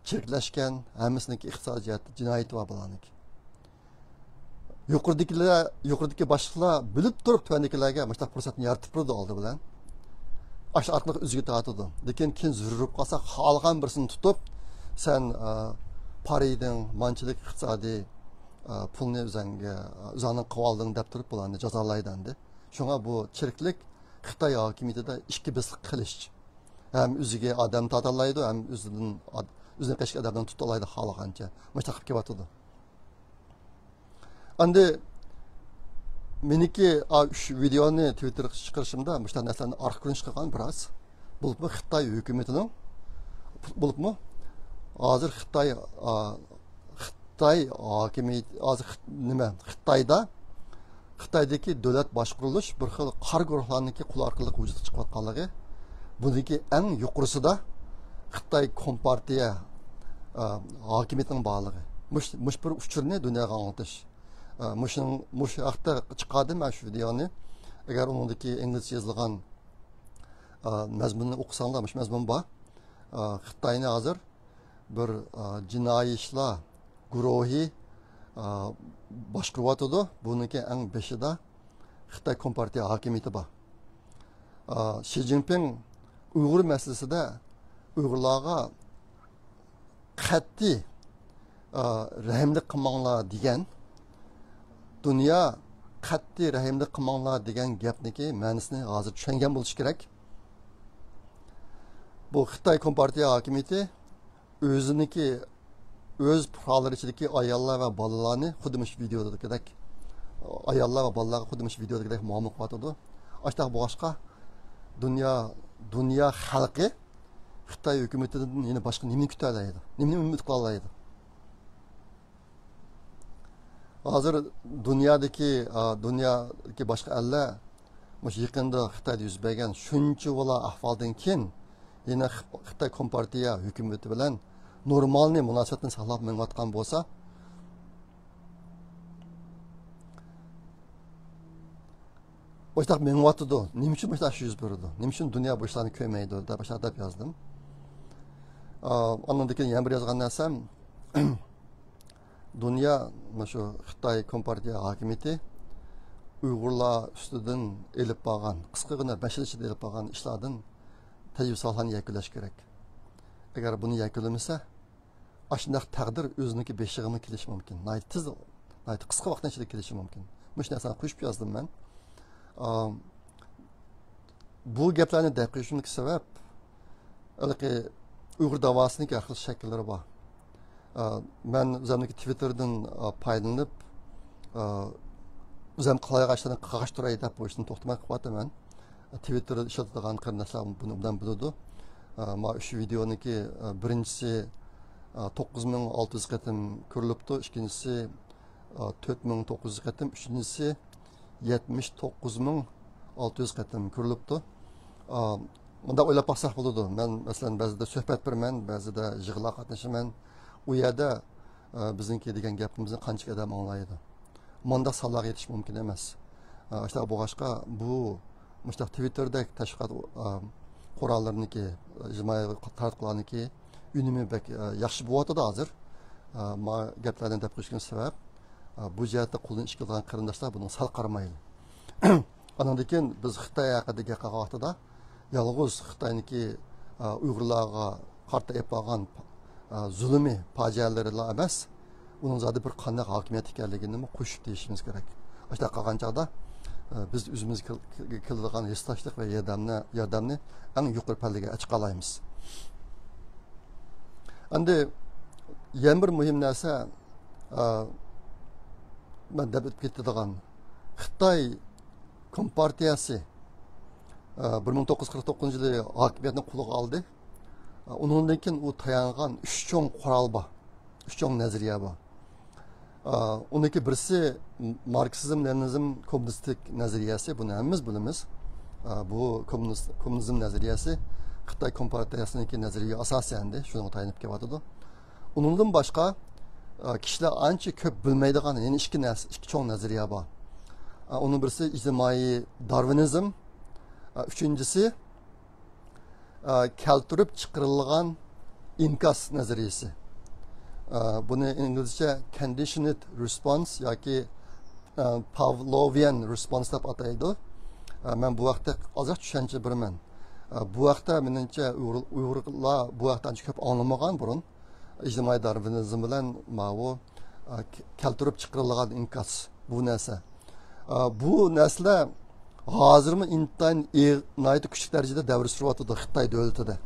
cheklashgan, hammasiniki iqtisodiyot, jinoyat va bularniki. Yuqoridagi boshliqlar bilib turib tuvandikilarga mana fursatni yaratib turdi oldi bilan. Ash orqali o'ziga tortadi. Lekin keyin zururib qolsa, xalqan birisini tutib, sen pariding, manchilik iqtisodiy pulni o'zingning qivalding deb turib bularni jazolaydi endi. Shunga bu chirklik Xitoy hokimiyatida ikki bislik qilish. Ham o'ziga odam tortalaydi, ham o'zining qashqa odamdan tutalaydi xalqancha. Mana qilib kelyapti. Endi meniki shu videoni Twitterga chiqarishimda bu narsalarni orqa ko'rinish qilgan biroz. Bo'libmi Xitoy hukumatining bo'libmi hozir Xitoy hokimiyati hozir nima Xitoydagi davlat boshqarilish bir xil qor guruhlarniki qul orqali vujudga chiqayotganligi, buniki eng yuqorisida Xitoy Kompartiya hokimiyatining borligi. Mush bir uchurni dunyoga anglatish. Mush haqda chiqadi mana shu videoni. Agar undagi inglizcha yozilgan mazmunni o'qisanglar, mush mazmun bor. Xitoyni hozir bir jinoiy ishlar guruhi boshqaryapti. Buniki eng beshida Xitoy Kompartiya hokimiyati bor. Xi Jinping Uyg'ur masalasida Uyg'urlarga qat'iy rahimlik qilmanglar degan, dunyo qat'iy rahimlik qilmanglar degan gapniki ma'nosini hozir tushungan bo'lish kerak. Bu Xitoy Kompartiya hokimiyati o'ziniki o'z fuqarolari ichidagi ayollar va bolalarni xuddi shu videodagidek ayollar va bolalarga xuddi shu videodagidek muomala qilyotdi. Ashta boshqa dunyo xalqi Xitoy hukumatidan yana boshqa nimani kuta oladi? Nimani umid qila oladi? Hozir dunyodagi boshqa ellar mush yaqinda Xitoyda yuz bergan shuncha bola ahvoldan keyin yana Xitoy Kompartiya hukumati bilan normalni munosabatni saqlab menayotgan bo'lsa, boshqa menayotdi. Nima uchun boshqa shu yuz berdi? Nima uchun dunyo bu ishlarni ko'rmaydi deb boshqa yozdim. Ondan keyin yana bir yozgan narsam dunyo shu Xitoy Kompartiya hokimiyati Uyg'urlar ustidan elib borgan, qisqagina 5 yil ichida elib borgan ishlardan tajribalarni yakunlash kerak. Agar buni yakunlamasa, ashundaq taqdir o'ziniki beshig'ini kelishi mumkin. Qisqa vaqtdan ichida kelishi mumkin. Mush narsani qo'shib yozdim men. Bu gaplarni deb qo'yishimning sabab Uyg'ur davosining har xil shakllari bor. Ben o'zimniki Twitter'dan paydalanib, o'zim qalayqashlarni qaqashtiray deb qo'yishni to'xtamay qo'yaman. Twitter'da ishlatadigan qarindoshlar bundan biladi. Ma shu videoniki birinchisi 9600 qatim ko'rilibdi, ikkinchisi 4900 qatim, uchinchisi 79600 qatim ko'rilibdi. Bunda o'ylab baxsaq bo'ladi. Men masalan ba'zida suhbat beraman, ba'zida yig'inlar qatnashaman. U yerda bizniki degan gapimizni qancha odam anglaydi. Munda sonlarga yetish mumkin emas. Ashta bo'g'ashqa bu mushtaq Twitter'dagi tashviqot qurollarniki, ijtimoiy tarmoqlarniki unumi yaxshi bo'lyapti hozir. Ma gaplardan deb qo'yishgan sabab bu jihatda qo'ldan ish qilgan qarindoshlar buni sal qaramaydi. Ondan keyin biz Xitoy haqida gapirganda yolg'iz Xitoyniki Uyg'urlarga qarta epagan zulmi fojialarlar emas, uning zodi bir qanday hokimiyat ekanligini qo'shib deyishimiz kerak. Ashta qilgan chog'da biz o'zimizga qiladigan hissdoshlik va yordamni eng yuqori pallaga chiqa olamiz. Endi yana bir muhim narsa men deb ketadigan Xitoy Kompartiyasi 1949 yılı hakimiyetini qo'lga oldi. Undan keyin u tayangan 3 cho'ng qurol bor, 3 cho'ng nazariya bor. Uniki birisi Marksizm, Leninizm, kommunistik nazariyasi, buni hammamiz bilamiz. Bu kommunizm nazariyasi Xitoy Kompartiyasiniki nazariya asosan shunga tayanib kelyapti. Undan boshqa kishilar ancha ko'p bilmaydigan yana ikki cho'ng nazariya bor. Onun birisi ijtimoiy Darwinizm, üçüncüsü keltirib chiqarilgan inkas nazariyasi. Buni İngilizce conditioned response yoki Pavlovian response deb ataydi. Men bu vaqtda ozroq tushuncha beraman. Bu vaqtda menimcha Uyg'urlar bu vaqtdan ko'p anglamagan burun ijtimoiy Darwinizm bilan bu keltirib chiqarilgan inkas bu narsa. Bu narsalar hozirmi intayin nayt küçük derecede devre sürüyordu Xitoy devletide.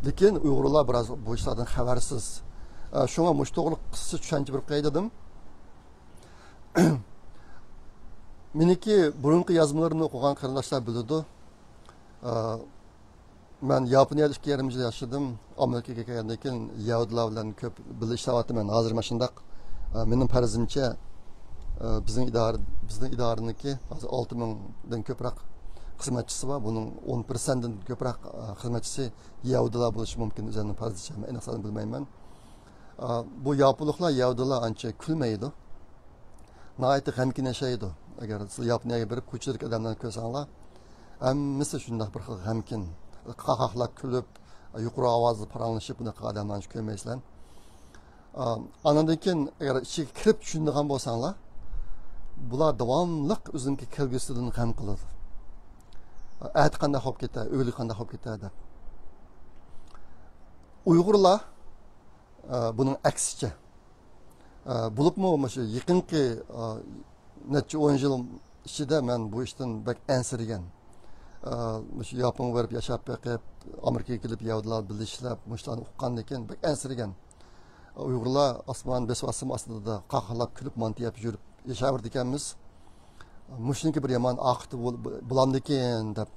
Lekin Uyg'urlar biraz bu işlerden xabarsiz. Şuna muştoğlu kısa tushuncha bir qaydadim. Meniki burunqi yazmalarını o'qigan qarindoshlar biladi. Men Yaponiyada 2,5 yil yashadim. Amerikaga kelgandan keyin Yahudilar bilan ko'p birga ishlayapman. Hozir mana shundaq mening farzimcha bizning idoraniki hozir 6000dan ko'proq xizmatchisi bor. Buning 10%dan ko'proq xizmatchisi Yahudilar bo'lishi mumkin. O'zimning farzimcha, men aniqsan bilmayman. Bu Yaponlar Yahudilar ancha kulmaydi. Nəhayət g'amgin yashaydi. Agar siz Yaponiyaga borib ko'chadagi odamlarni ko'rsanglar, hammasi shunday bir xil g'amgin, qahqahlab kulib, yuqori ovozda paranglashib bunaqa odamlarni ko'rmaysizlar. Anandan keyin agar ichiga kirib tushunadigan bo'lsanglar, bular davomli o'zining kelgusidan g'am qiladi. Ayt qanday bo'lib ketadi, o'g'li qanday bo'lib ketadi deb. Uyg'urlar buning aksicha. Bo'libmi shu yaqinqi necha 10 yil ichida men bu ishdan bak ansirgan. Shu Yapon verib yashab beqib, Amerikaga kelib yahudilar bilan ishlab, mushlarni o'qigandan keyin bak ansirgan. Uyg'urlar osmon besvasim ostida qaqalab kulib montiyab yurib yashaverdi ekanmiz. Mushniki bir yomon oqibati bo'lamdi ekan deb.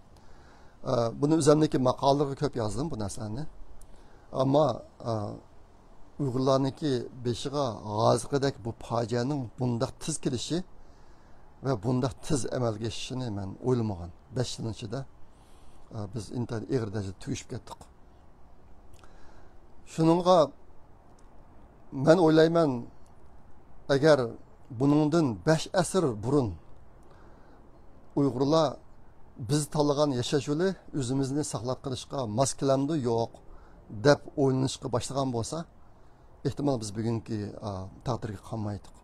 Buni o'zimniki maqolalarga ko'p yozdim bu narsani. Ammo Uyg'urlarniki beshiga hozirgidek bu fojianing bundoq tiz kelishi ve bunda tez amalga oshishini men o'ylamagan. 5 yil ichida biz intayin og'ir darajada tugishib ketdik. Shuningga men o'ylayman, agar buningdan 5 asr burun Uyg'urlar biz tanlagan yashash yo'li o'zimizni saqlab qolishga mos kelamdi yo'q deb o'ylanishga boshlagan bo'lsa, ehtimol biz bugungi taqdirga qolmaydik.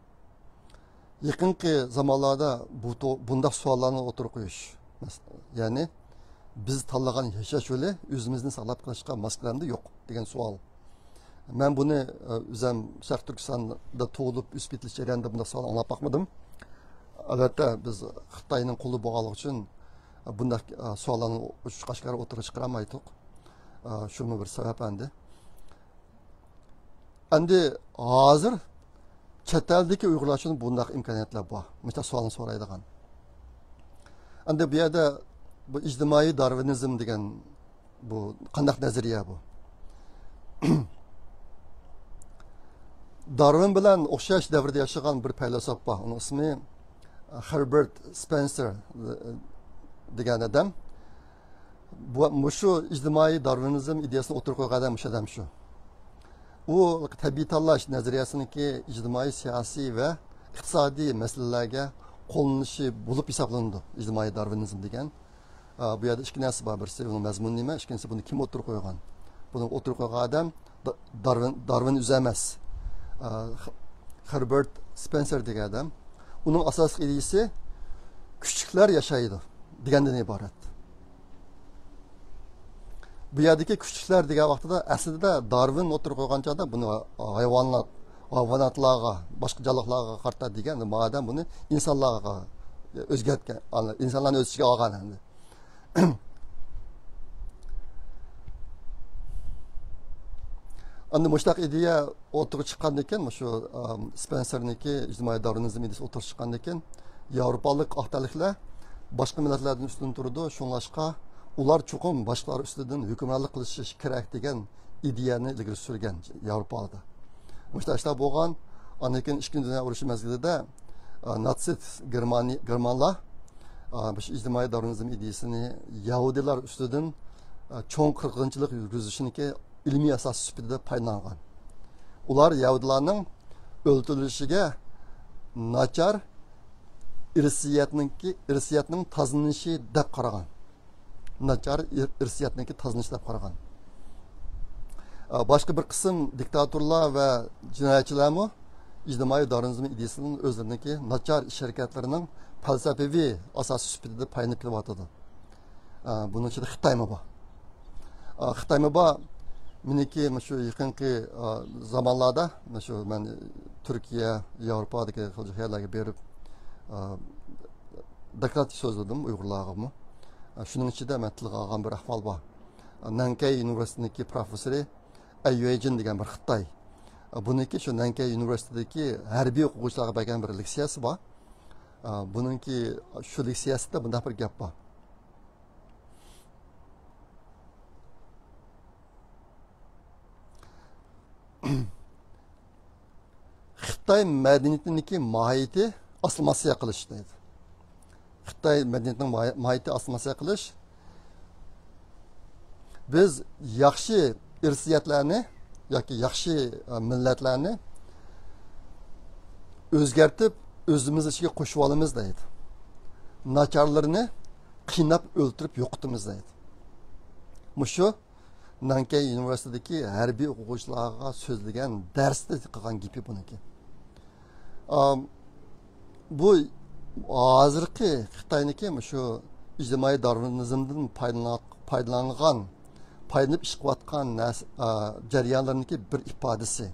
Yaqinqi zamonlarda bunday savollarni o'tirib qo'yish, ya'ni biz tanlagan yashash yo'li o'zimizni saqlab qolishga mos kelamdi yo'q degan savol. Men buni o'zim Sharq Turkistonda tug'ilib o'sib yetilish jarayonida bunday savol anglab boqmadim. Albatta biz Xitoyning quli bo'lganligi uchun bunday savollarni oshkora o'tirib chiqarmaydik. Shuni bir sabab endi. Endi hozir chet eldagi Uyg'urlar uchun bunday imkoniyatlar bor. Mesela savolni so'raydigan. Endi bu yerda bu ijtimoiy darvinizm degan bu qanday nazariya bu? Darwin bilan o'xshash davrda yashagan bir faylasuf bor. Uning ismi Herbert Spencer degan odam. Bu shu ijtimoiy darvinizm ideyasini o'tirib qo'ygan odam shu odam shu. U tabiiy tanlash nazariyasiniki ijtimoiy, siyosiy va iqtisodiy masalalarga qo'llanishi bo'lib hisoblanadi. Ijtimoiy darvinizm degan. Bu yerda ikki narsa bor. Birisi uning mazmuni nima, ikkinchisi buni kim o'tirib qo'ygan. Buni o'tirib qo'ygan odam Darwin o'zi emas. Herbert Spencer degan odam. Uning asosiy ideyasi kuchuklar yashaydi degandan iborat. Bu yerdagi kuchuklar degan vaqtida aslida Darwin o'tirib qo'ygan chog'da buni hayvonotlarga, boshqa jonlilarga qarta degan, madam buni insonlarga o'zgartgan, insonlarni o'z ichiga olgan endi. Endi mushtaq ideya o'tirib chiqqandan keyin, shu Spencer'niki ijtimoiy darvinizm ideyasi o'tirib chiqqandan keyin, Yevropalik ahtaliklar boshqa millatlardan ustun turdi, shunlashqa ular chuqur boshqalar ustidan hukmronlik qilishi kerak degan ideyani ilgari surgan Yevropada. Mushtaqlar bo'lgan, undan keyin Ikkinchi dunyo urushi mezgilida natsist Germanlar bu ijtimoiy darvinizm ideyasini Yahudilar ustidan cho'ng qirg'inchilik yurgizishiniki ilmiy asos sifatida paylangan. Ular Yahudilarning o'ltirilishiga nachar irsiyatning tozalanishi deb qaragan. Nachar irsiyatniki tozalanish deb qaragan. Boshqa bir qism diktatorlar va jinoyatchilarmi ijtimoiy darvinizm ideyasining o'zlariniki nachar ish harakatlarining falsafiy asosi sifatida paylanib kelyotdi. Buning ichida Xitoymi bor. Xitoymi bor. Meniki shu yaqinqi zamonlarda shu men Turkiya, Yevropadagi xiljihatlarga berib doklad so'zladim Uyg'urlarga. Shuning ichida men tilga olgan bir ahvol bor. Nankay universitetidagi professori Ayuejin degan bir Xitoy. Buniki shu Nankay universitetidagi harbiy o'quvchilarga bergan bir leksiyasi bor. Buningki shu leksiyasida bunday bir gap bor. Xitoy madaniyatining mohiyati asl-masya qilish deydi. Xitoy madaniyatining mohiyati asl-masya qilish. Biz yaxshi irsiyatlarni yoki yaxshi millatlarni o'zgartib o'zimiz ichiga qo'shib olamiz deydi. Nacharlarni qiynab o'ltirib yo'qotamiz deydi. Mushu Nankay Üniversitedeki harbiy o'quvchilarga so'zlagan darsda qilgan gapi buniki. Bu hozirgi Xitoyniki shu ijtimoiy darvinizmdan foydalanib ish qilayotgan jarayonlarniki bir ifodasi.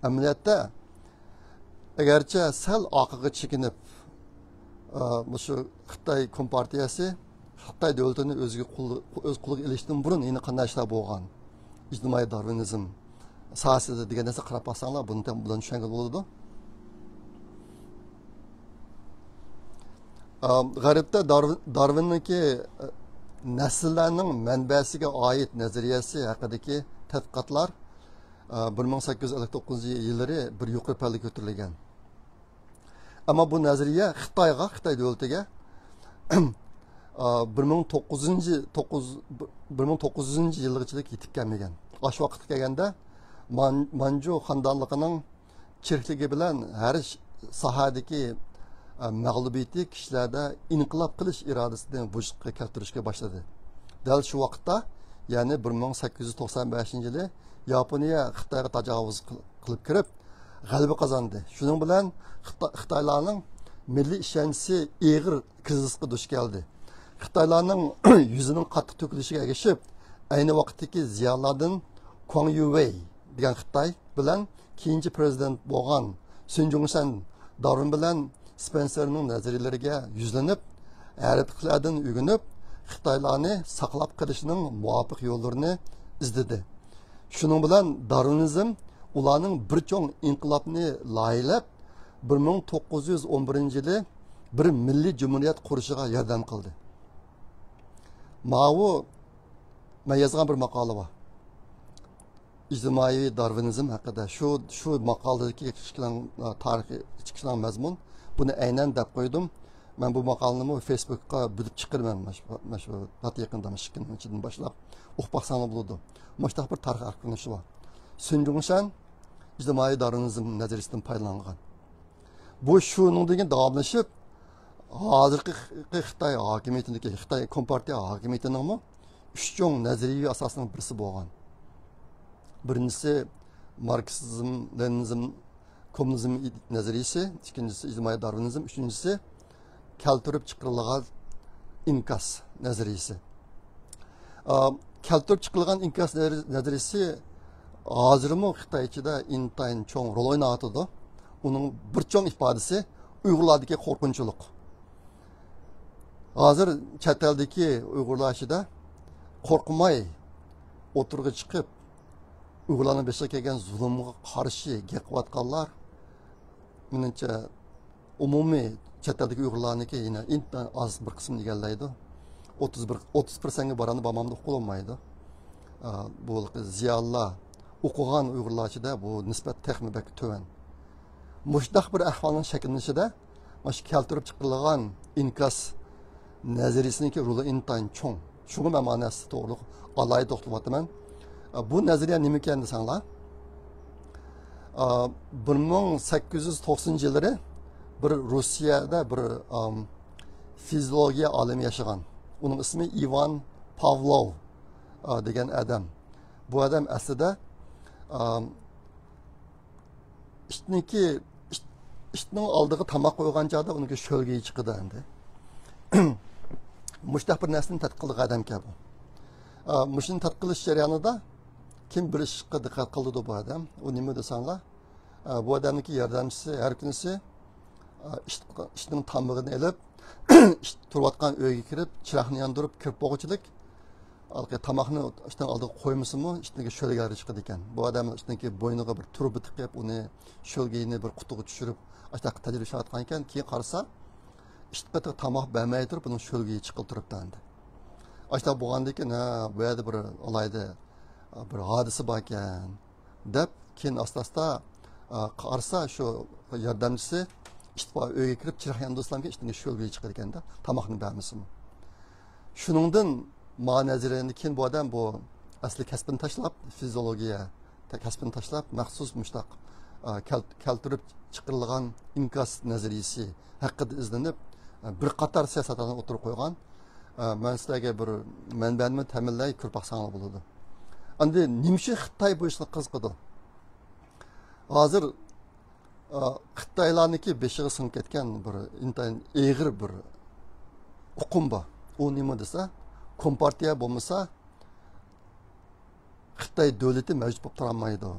Amaliyotda agarcha sal orqaga chekinib shu Xitoy kompartiyasi Xitoy davlatini o'z qo'liga ilishdan burun yana qanday ishlar bo'lgan ijtimoiy darvinizm sohasida degan narsa qarab baxsanglar bundan tushungan bo'ladi. G'arbda Darwin'niki nasllarning manbasiga oid nazariyasi haqidagi tadqiqotlar 1859 yillari bir yuqori pallaga ko'tarilgan. Ammo bu nazariya Xitoy davlatiga 1900 yilgacha yetib kelmagan. O'sha vaqtga kelganda Manju xonadonligining chirkligi bilan har sohadagi mag'lubiyati kishilarda inqilob qilish irodasini vujudga keltirishga boshladi. Dal shu vaqtda, ya'ni 1895 yili Yaponiya Xitoyga tajovuz qilib kirib, g'alaba qozondi. Shuning bilan Xitoylarning milliy ishonchi og'ir krizisga duch keldi. Xitoylarning yuzining qattiq to'kilishiga ergashib, ayni vaqtdagi ziyonlardan Kong Yuwei degan Xitoy bilan keyingi prezident bo'lgan Sun Jung-san Darwin bilan Spencerning nazariyalariga yuzlanib, arablardan o'rganib, Xitoylarni saqlab qolishning muvofiq yo'llarini izladi. Shuning bilan Darwinizm ularning bir cho'ng inqilobni loyilab 1911 yili bir milliy jumhuriyat qurishiga yordam qildi. Ma'u men yozgan bir maqola bor. İctimai Darwinizm haqida shu maqoladagi tarixiy chiqishlan mazmun buni aynan deb qo'ydim. Men bu maqolani Facebook'ga bilib chiqarman. Mana shu yaqinda mashqning ichidan boshlab o'qib bo'ladi. Mana bir tarix arxivlanishi bor. Sun Jung-san ijtimoiy Darwinizm nazariyasidan foydalangan. Bu shuning degan davomlashib hozirgi Xitoy hokimiyatidagi Xitoy kompartiya hokimiyatining uch cho'ng nazariy asosining birisi bo'lgan. Birincisi Marksizm, Leninizm, Komünizm nazariyasi, ikincisi ijtimoiy Darwinizm, üçüncüsü keltirib chiqarilgan inkas nazariyasi. Keltirib chiqarilgan inkas nazariyasi hozirmi Xitoy ichida intayin cho'ng rol o'ynayotdi. Uning bir cho'ng ifodasi Uyg'urlardagi qo'rqinchlik. Hozir chet eldagi Uyg'urlar ichida qo'rqmay o'tirg'i chiqib Uyg'urlarning beshiga kelgan zulmga qarshi gap qilayotganlar menimcha umumiy chet eldagi Uyg'urlarniki yana intan oz bir qismini egallaydi. 30% barani bamamda o'qilmaydi. Bu ziyonlar o'qigan Uyg'urlar ichida bu nisbat texnik to'van. Mushtaq bir ahvolning shakllanishida mana shu keltirib chiqarilgan inkas nazariyasiniki roli intan cho'ng. Shunga ma'nosi to'g'ri alayda to'xtalyapman. Bu nazariya nima ekan desanglar? 1890 yillari bir Rossiyada bir fiziologiya olimi yaşagan. Uning ismi Ivan Pavlov degan adam. Bu adam aslida ishning oldiga tamoq qo'ygan joyda unga sho'lga chiqadi endi. Mushtaq bir narsani tadqiq qilgan adam kabi. Mushuni tadqiq qilish jarayonida kim bir ishga diqqat qildi bu adam? U nima desanglar? Bu adamniki yordamchisi har kunisi ishning tamig'ini olib, turayotgan uyga kirib, chiroqni yondirib, kirib bo'g'ichilik, tamoqni ishdan oldiga qo'ymasimi, ishga sho'lga chiqadi ekan. Bu odam ishdanki bo'yniga bir turba tiqib, uni sho'lgayni bir qutiga tushirib, ashtaqa tajriba qilayotgan ekan, keyin qarasa, ishga tamoq bermay turib, uni sho'lga chiqib turibdi endi. Ashtaqa bo'lgandan keyin, bu yerda bir olayda bir hodisa bor ekan deb, keyin asta-asta qarasa shu yordamchisi ishtiba uyga kirib chiroq yondirsamga ishdan sho'lga chiqar ekanda, tamoqni bermasmi. Shuningdan ma'nazirani keyin bu odam bu asli kasbini tashlab, fiziologiya kasbini tashlab, maxsus mushtaq keltirib chiqarilgan inkas nazariyasi haqida izlanib, bir qator siyosatlarni o'tirib qo'ygan. Men sizlarga bir manbani ta'minlay ko'rib baqsangiz bo'ladi. Andi nimshi Xitoy bu ishni qiziqadi. Hozir Xitoylarniki beshiga singib ketgan bir intayin eg'ir bir uqum bor. U nima desa, kompartiya bo'lmasa Xitoy davlati mavjud bo'lib turolmaydi.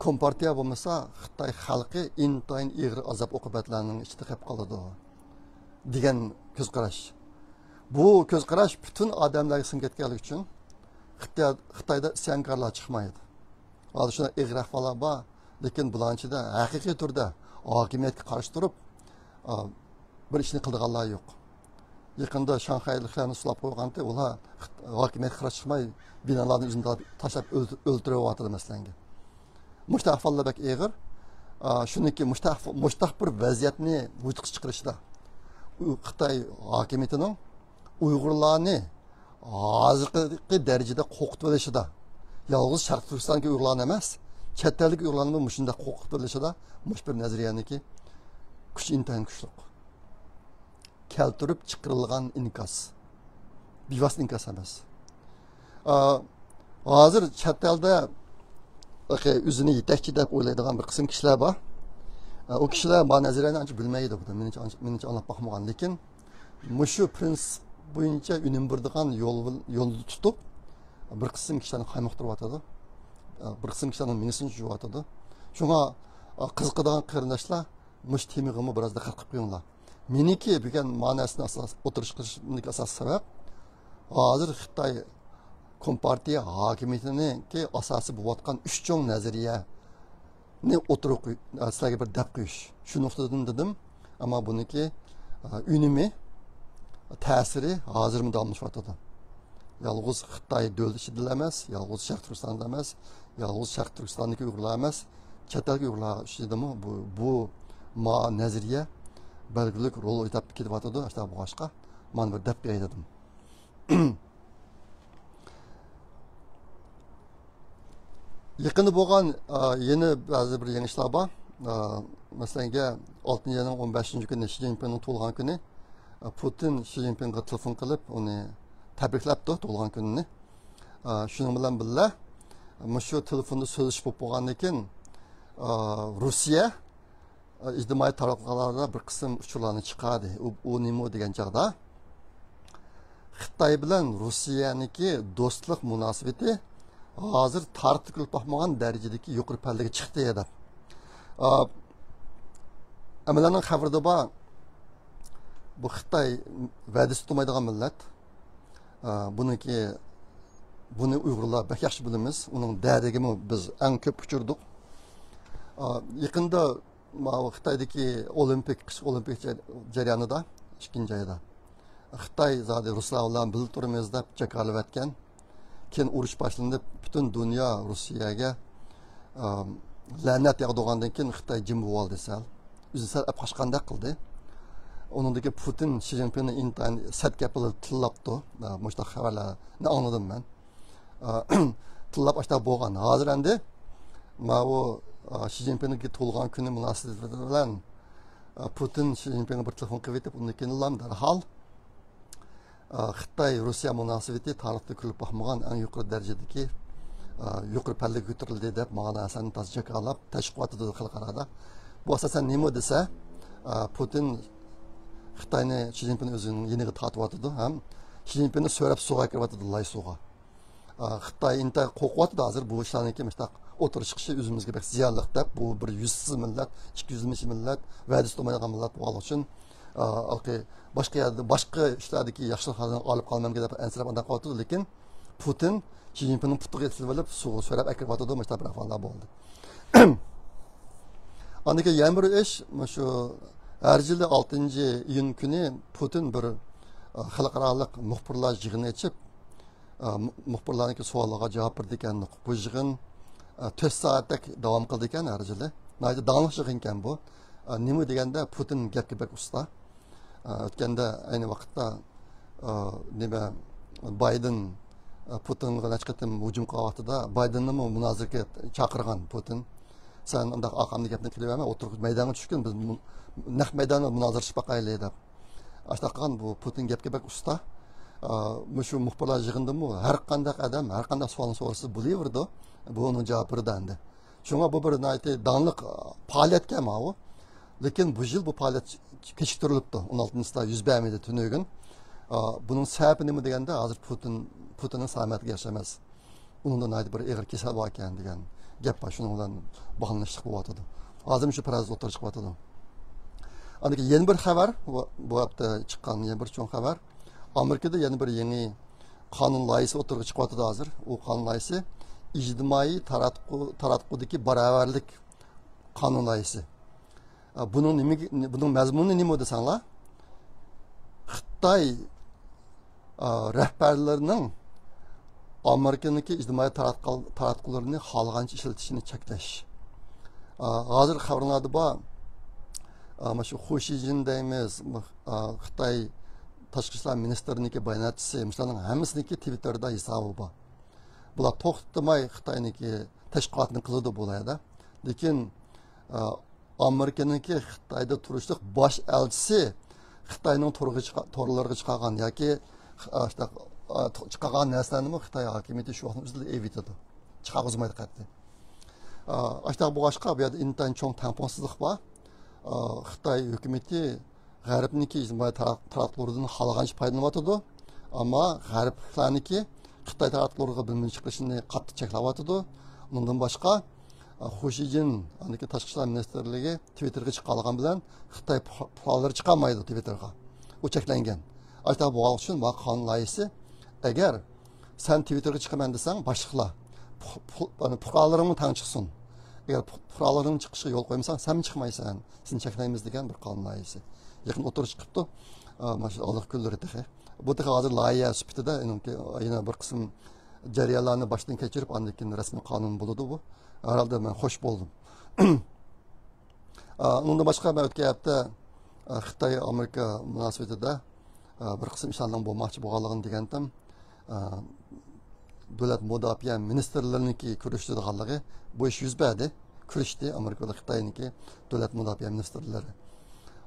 Kompartiya bo'lmasa Xitoy xalqi intayin eg'ir azob oqibatlarning ichida qolib qoladi degan ko'zqarash. Bu ko'zqarash butun odamlarga singib ketganligi uchun Xitoyda isyankorlar chiqmaydi. Hozir shuna eg'ir ahvollar bor, lekin bularchida haqiqiy turda hokimiyatga qarshi turib bir ishni qilganlar yo'q. Yaqinda Shanxayliklarni sulab qo'yganda ular hokimiyatga qarshi chiqmay binolarni o'zini tashlab o'ltiryapti masalan. Mushtaq ahvollar bak eg'ir. Shuniki mushtaq bir vaziyatni vujudga chiqarishda Xitoy hokimiyatining Uyg'urlarni hozirgi darajada qo'rqitib olishida, yolg'iz Sharq Turkistondagi Uyg'urlarni emas, chet ellik Uyg'urlarni shunday qo'rqitib olishida mush bir nazariyaniki kuch intayin kuchli. Keltirib chiqarilgan inkas. Bevosita inkas emas. Hozir chet elda o'zini yetakchi deb o'ylaydigan bir qism kishilar bor. O kishilar bu nazariyani ancha bilmaydi bu. Menimcha anglab boqmagan, lekin mushu prinsip bo'yicha unum berdigan yo'lni tutib bir qism kishilarni qaymoqtiryotadi. Bir qism kishilarning minisini juyotadi. Shunga qiziqadigan qarindoshlar mush temig'imi biroz diqqat qilib qo'yinglar. Meniki degan ma'nosini o'tirishimning asos sabab hozir Xitoy kompartiya hokimiyatininki asosi bo'layotgan 3 cho'ng nazariyani o'tirib sizlarga bir dab qo'yish. Shu nuqtadan dedim, ammo buniki unumi ta'siri hozirmi davomlashyotadi. Yolg'iz Xitoy davlati emas, yolg'iz Sharq Turkistonda emas, yolg'iz Sharq Turkistondagi Uyg'urlar emas, chet ellik Uyg'urlar ishidimi bu nazariya belgilik rol o'ynab ketyotadi. Asta bu boshqa men bir dab qo'ydim. Yaqinda bo'lgan yeni ba'zi bir yangiliklar bor. Masalan, 6-yilning 15-kuni Xi Jinpingning tug'ilgan kuni Putin Xi Jinpingga telefon qilib, uni tabriklabdi tug'ilgan kunini. Shuning bilan birga shu telefonda so'zlashib bo'lgandan keyin Rossiya ijtimoiy tarmoqlarda bir qism uchurlarni chiqardi. U nima degan chaqda Xitoy bilan Rossiyaniki do'stlik munosabati hozir tartibli bo'lmagan darajadagi yuqori pallaga chiqdi edi. Amalarning xabarida bor, bu Xitoy va'dasi tutmaydigan millat. Buni Uyg'urlar bak yaxshi bilamiz. Uning dardini biz eng ko'p uchirdik. Yaqinda Xitoydagi qish olimpik jarayonida 2-oyda Xitoy zodi Ruslar bilan birga turamiz deb jakarlab o'tgan. Keyin urush boshlanib, butun dunyo Rossiyaga la'nat yog'dirgandan keyin Xitoy jim bo'ldi sal. O'zi sal qochgandek qildi. Onundaki Putin Xi Jinpingni intayin sat gapini tillabdi. Mushta xabarlarni angladim men. Tillab ashta bo'lgan. Hozir endi bu Xi Jinpingning tug'ilgan kuni munosabati bilan Putin Xi Jinpingga bir telefon qilib etib, undan keyin darhol Xitoy Rossiya munosabati tarixda ko'rib boqmagan eng yuqori darajadagi yuqori pallaga ko'tarildi deb ma'nosini tasdiqlab tashviqotdi xalqarada. Bu asosan nima desa, Putin Xitoyni Xi Jinping o'zining yeniga tortyapti ham Xi Jinpingni so'rab suvga kiryapti, lay suvga. Xitoy intay qo'rqyapti hozir bu ishlarniki mustaq o'tirish chiqishi o'zimizga bek ziyonliq deb, bu bir 100siz millat, 200 ming millat, va'dasi tutmaydigan millat bo'lgani uchun boshqa ishlardagi yaxshiliklarni olib qolmamga deb ansirab anda qoldi, lekin Putin Xi Jinpingning putiga etilib olib suv so'rab akiryapti, mustaq bir ahvollar bo'ldi. Andaki yana bir ish, shu har yili 6-iyun kuni Putin bir xalqaro muxbirlar yig'ini ochib, muxbirlarning savollariga javob berdi ekan. Bu yig'in 4 soatdek davom qildi ekan har yili. Nayda danglik yig'in ekan bu. Nima deganda Putin gapga bek usta. O'tganda ayni vaqtda nima Biden Putinga nechqatim hujum qilayotdi. Bidenni munozaraga chaqirgan Putin. Sen unda aqamni gapni qilib o'tirib maydonga tushgan, biz naq maydonda munozara qilib boqaylik deb. Ashta qilgan bu Putin gapga bek usta. Şu muhbirlar yığında mı her qandaq adam, her qandaq sualın sorusu buluyordu. Bu onun cevabı dendi. Şuna bu bir nayte danlıq faaliyetke ma o. Lekin bu yıl bu faaliyet kechiktirilibdi. 16-da yüz bermedi tünügün. Bunun sebebi nima deganda hozir Putinning salamatiga yaxshi emas. Undan nayte bir eg'ir kasal bor ekan degan gap bor. Shuning bilan bog'lanishlik bo'lyotdi. Hozir shu paraz o'tirib chiqyotdi. Aniki yeni bir xabar, bu hafta chiqqan yeni bir cho'ng xabar. Amerikada yana bir yangi qonun loyihasi o'tirib chiqyapti hozir. U qonun loyihasi ijtimoiy taratqudagi barobarlik qonun loyihasi. Bunun mazmuni nima desanglar? Xitoy rahbarlarining Amerikaniki ijtimoiy taratqularni xohlagancha ishlatishini cheklash. Hozir xabarlarda bor. Ama şu Xo'shijin deymiz, Xitoy tashqi ishlar ministriniki bayonotchisi, mishalning hammasiniki Twitterda hisobi bor. Bular to'xtamay Xitoyniki tashkilotni qiladi bo'laydi. Lekin Amerikaniki Xitoyda turishlik bosh elchisi Xitoyning to'rlariga chiqargan yoki chiqargan narsalarni Xitoy hokimiyati shu vaqtda o'zida evitadi. Chiqarg'izmaydi qat'iy. Ashta bu boshqa bu yerda intan cho'ng tamponsizlik bor. Xitoy hukumati g'arbniki ijtimoiy taratqulardan xohlagancha foydalanyotdi. Ammo g'arblarniki Xitoy taratqularga bilmay chiqishini qattiq cheklayotdi. Bundan boshqa Xo'shijin aniki tashqi ishlar ministrligi Twitterga chiqqanligi bilan Xitoy fuqarolari chiqolmaydi Twitterga. U cheklangan. Ayta bu uchun bu qonun loyihasi agar sen Twitterga chiqaman desang boshliqlar fuqarolaringni tang chiqsin. Eğer fuqarolarning chiqishiga yo'l qo'ymasang, sen chiqmaysan, seni cheklaymiz degan bir qonun loyihasi. Yaqin o'tirish chiqibdi. Maşallah kunlari taxe. Bu taxe hozir loyiha sifatida yana bir qism jarayonlarni boshdan kechirib, undan keyin rasmiy qonun bo'ladi bu. Herhalde men hoş buldum. Bundan başqa ben o'tgan hafta Xitoy Amerika munosabatida bir qism ishlarning bo'lmoqchi bo'lganligini degandim. Davlat mudofaa ministrlariniki ko'rishdiganligi bu ish yuz berdi. Ko'rishdi Amerika va Xitoyniki davlat mudofaa ministrlari.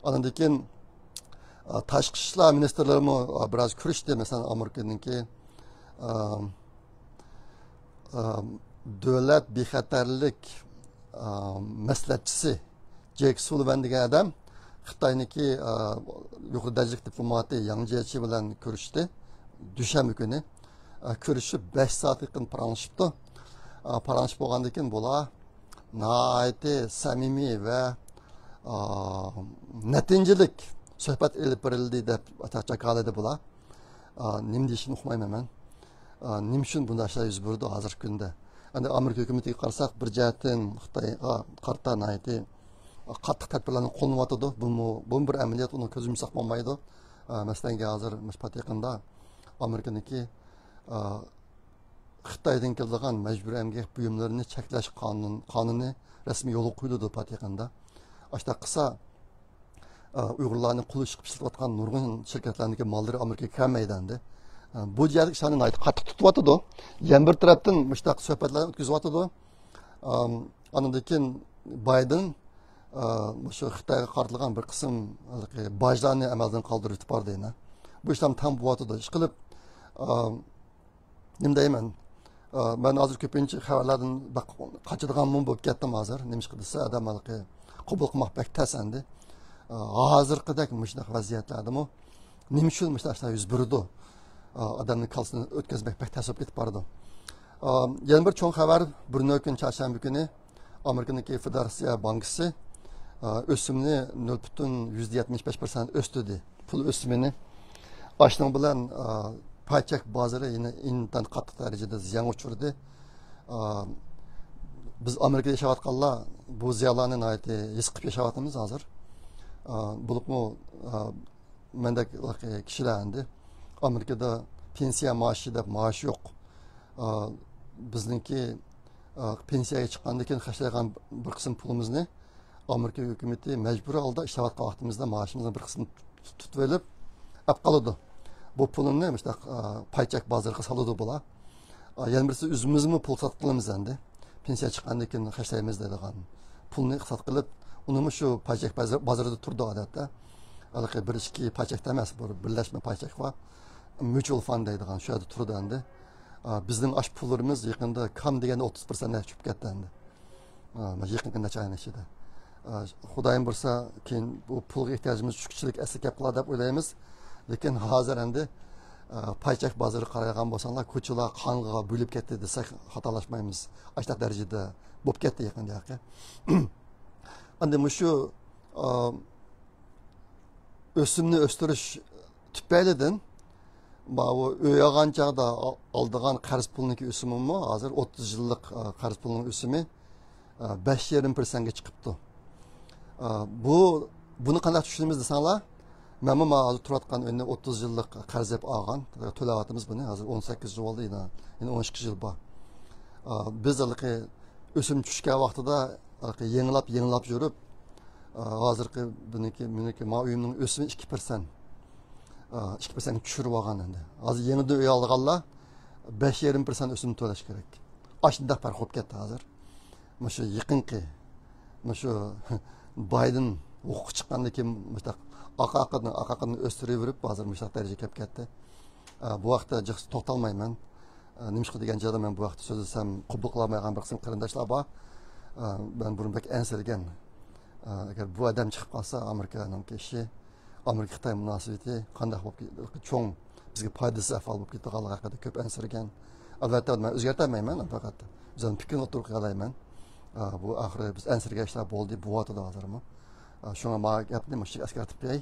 Ondan keyin tashqi ishlar ministrlari biroz ko'rishdi. Masalan, Amerikaniki davlat bexatarlik maslahatchisi Jake Sullivan degan odam Xitoyniki yuqori darajali diplomati Yang Jiechi bilan ko'rishdi. Dushanba kuni ko'rishib 5 soat yaqin paranglashibdi. Paranglashib bo'lgandan keyin bular nihoyatda samimiy va natijalik suhbat olib berildi deb atachakaladi bular. Nima deyishini uqmayman men. Nima uchun bunday ishlar yuz berdi hozirgi kunda? Endi Amerika hukumatiga qarasak, bir jihatdan Xitoyga qarta nihoyatda qattiq tadbirlarni qo'llanayotdi. Bu bir amaliyot, uni ko'z yumsaq bo'lmaydi. Masalan, hozir mishpat yaqinda Amerikaniki Xitoydan keladigan majburiy emgak buyumlarini cheklash qonuni rasmiy yo'lga qo'yildi pat yaqinda. Ashta qilsa Uyg'urlarni qul ish qilib ishlatayotgan nurg'un shirkatlarniki mollari Amerikaga kirmaydi. Bu yerda ishlarni qattiq tutyapti. Yana bir tarafdan mushtaq suhbatlarni o'tkazyapti. Ondan keyin Bayden shu Xitoyga qartilgan bir qism bojlarni amaldan qoldirib yubordi. Bu ishlar tam bo'lyapti. Ish qilib nima deyman? Ben hozir ko'pincha xabarlardan qochadigan bo'lib ketdim hozir. Nima ish qilsa odam qabul qilmoq bak tasandi. Hozirgidek mushunday vaziyatlardami nima uchun mushunday ishlar yuz berdi? Adamning kalsini o'tkazmak bak tasib ketib bordi. Yana bir cho'ng xabar, bir kun chorshanba kuni Amerikaniki Federatsiya bankasi o'simni 0,75% o'stirdi. Pul o'simini ashning bilan paychak bozori intan qattiq darajada ziyon uchirdi. Biz Amerikada yashayotganlar bu ziyonlarni his qilib yashayotimiz hozir. Bo'libmi mendek kishilar endi Amerikada pensiya maaşı deb maaş yo'q. Bizniki pensiyaga chiqqandan keyin xashlagan bir qism pulimizni Amerika hukumati majburiy holda ishlayotgan vaqtimizda maoshimizdan bir qismini tutib olib qoladi. Bu pulni işte paychak bozoriga soladi bular. Yana birisi o'zimizmi pul sotib qilamiz endi. Pensiya chiqqandan keyin xashlaymiz deydigan pulni iqtisod qilib, uni shu paychak bozorida turdi odatda. Bir ikki paychakda emas, bir birlashma paychak bor. mutual fund deydigan shu yerda turdi endi. Bizning osh pullarimiz yaqinda kam deganda 30% tushib ketdi endi. Yaqinda necha oyning ichida. Xudoyim bo'lsa, keyin bu pulga ehtiyojimiz tushkichilik asli kelib qoladi deb o'ylaymiz. Lekin hozir endi paychak bozori qaragan bo'lsanglar, ko'chalar qonga bo'lib ketdi desak xatolashmaymiz. Ashtaq darajada bo'lib ketdi yaqinda yoqqa. Endi shu o'simni o'stirish tufaylidan bu o'ygan chaqda oldigan qarz pulniki o'simimi hozir 30 yillik qarz pulning o'simi 5,5%ga chiqibdi. Buni qanday tushunamiz desanglar, men hozir turayotgan endi 30 yillik qarz deb olgan, to'layapmiz buni. Hozir 18 yil bo'ldi, endi 12 yil bor. Biz o'sim tushgan vaqtida yengilab yurib, hozirgi buniki uyimning o'simi 2%. 2% tushirib olgan endi. Hozir yengida uy olganlar 5,5% o'sim to'lash kerak. Ashunday farq bo'lib ketdi hozir. Shu yaqinqi shu Biden o'qib chiqqandan keyin aqaqini o'stirib yurib, hozir mushaq darajaga kelib ketdi. Bu vaqtda jiq to'xtalmayman. Nimishqa degan joyda men bu vaqtda so'zlasam qabul qilolmaydigan bir qism qarindoshlar bor. Ben buni bek ansirgan. Agar bu odam chiqib qolsa, Amerikaning ishi, Amerika-Xitoy munosabati qanday bo'lib cho'ng bizga foydasi afol bo'lib ketganligi haqida ko'p ansirgan. Albatta men o'zgartirmayman, faqat o'zim fikrni o'tirib qolayman. Bu oxiri biz ansirga ishlar bo'ldi, bu vaqtda hozirmi. Shunga men gapni mushuk askartib qo'yay.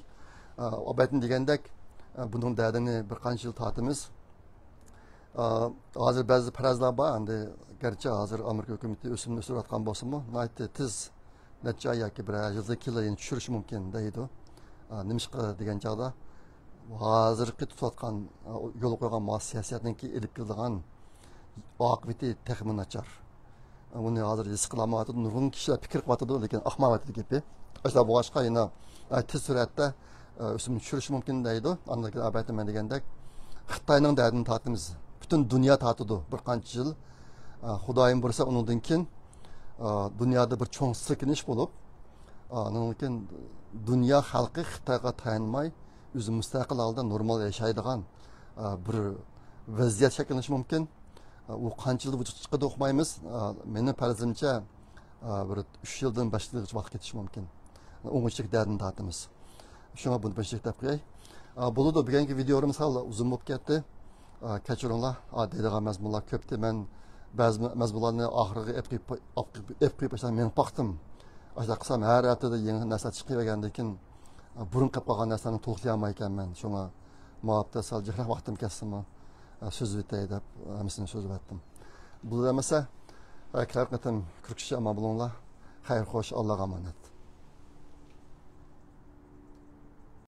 Obaytin degandek, buning dardini bir qancha yil tortimiz. Hozir ba'zi farazlar bor, endi garchi hozir Amerika hukumati o'simni o'stirayotgan bo'lsa-mu, tiz necha oy yoki bir yilda kiloyini tushirish mumkin deydi. Nimishqa degan chog'da hozirgi tutayotgan yo'l qo'ygan siyosatniki ilib keladigan oqibati texmin nachar. Uni hozir his qilamayotdi, nurg'un kishilar fikr qilyapti, lekin ahmoqatli gapi. Ashlar boshqa yana tez suratda o'simni tushirish mumkin deydi. Undan keyin aytaman degandek, Xitoyning dardini tortamiz. Bütün dünya tatıdı bir qancha yil. Xudoyim bo'lsa, undan keyin dunyoda bir cho'ng silkinish bo'lib, undan keyin dunyo xalqi Xitoyga tayanmay, o'zi mustaqil holda normal yashaydigan bir vaziyat shakllanishi mumkin. U qancha yil vujudga chiqadi o'qmaymiz. Mening farzimcha bir 3 yildan 5 yilgacha vaqt ketishi mumkin. O'ng'ishlik dardini tortamiz. Shunga buni bir deb qo'yay. Bo'ladi, bugungi videomiz hali uzun bo'lib ketdi. Kechiringlar, deydigan mazmunlar ko'pdi. Men ba'zi mazmunlarni oxiriga ep qo'yib men baxtim. Ashta qilsam har haftada yangi narsa chiqavergandan keyin burun qilib qolgan narsani to'xtay olmay ekanman. Shunga muhabbat sal jihraq vaqtim ketsinmi, so'z bitay deb hammasini so'zlab o'tdim. Bu demasa, kirib qatam kirkishi amon bo'linglar. Xayr xo'sh, Allohga omonat.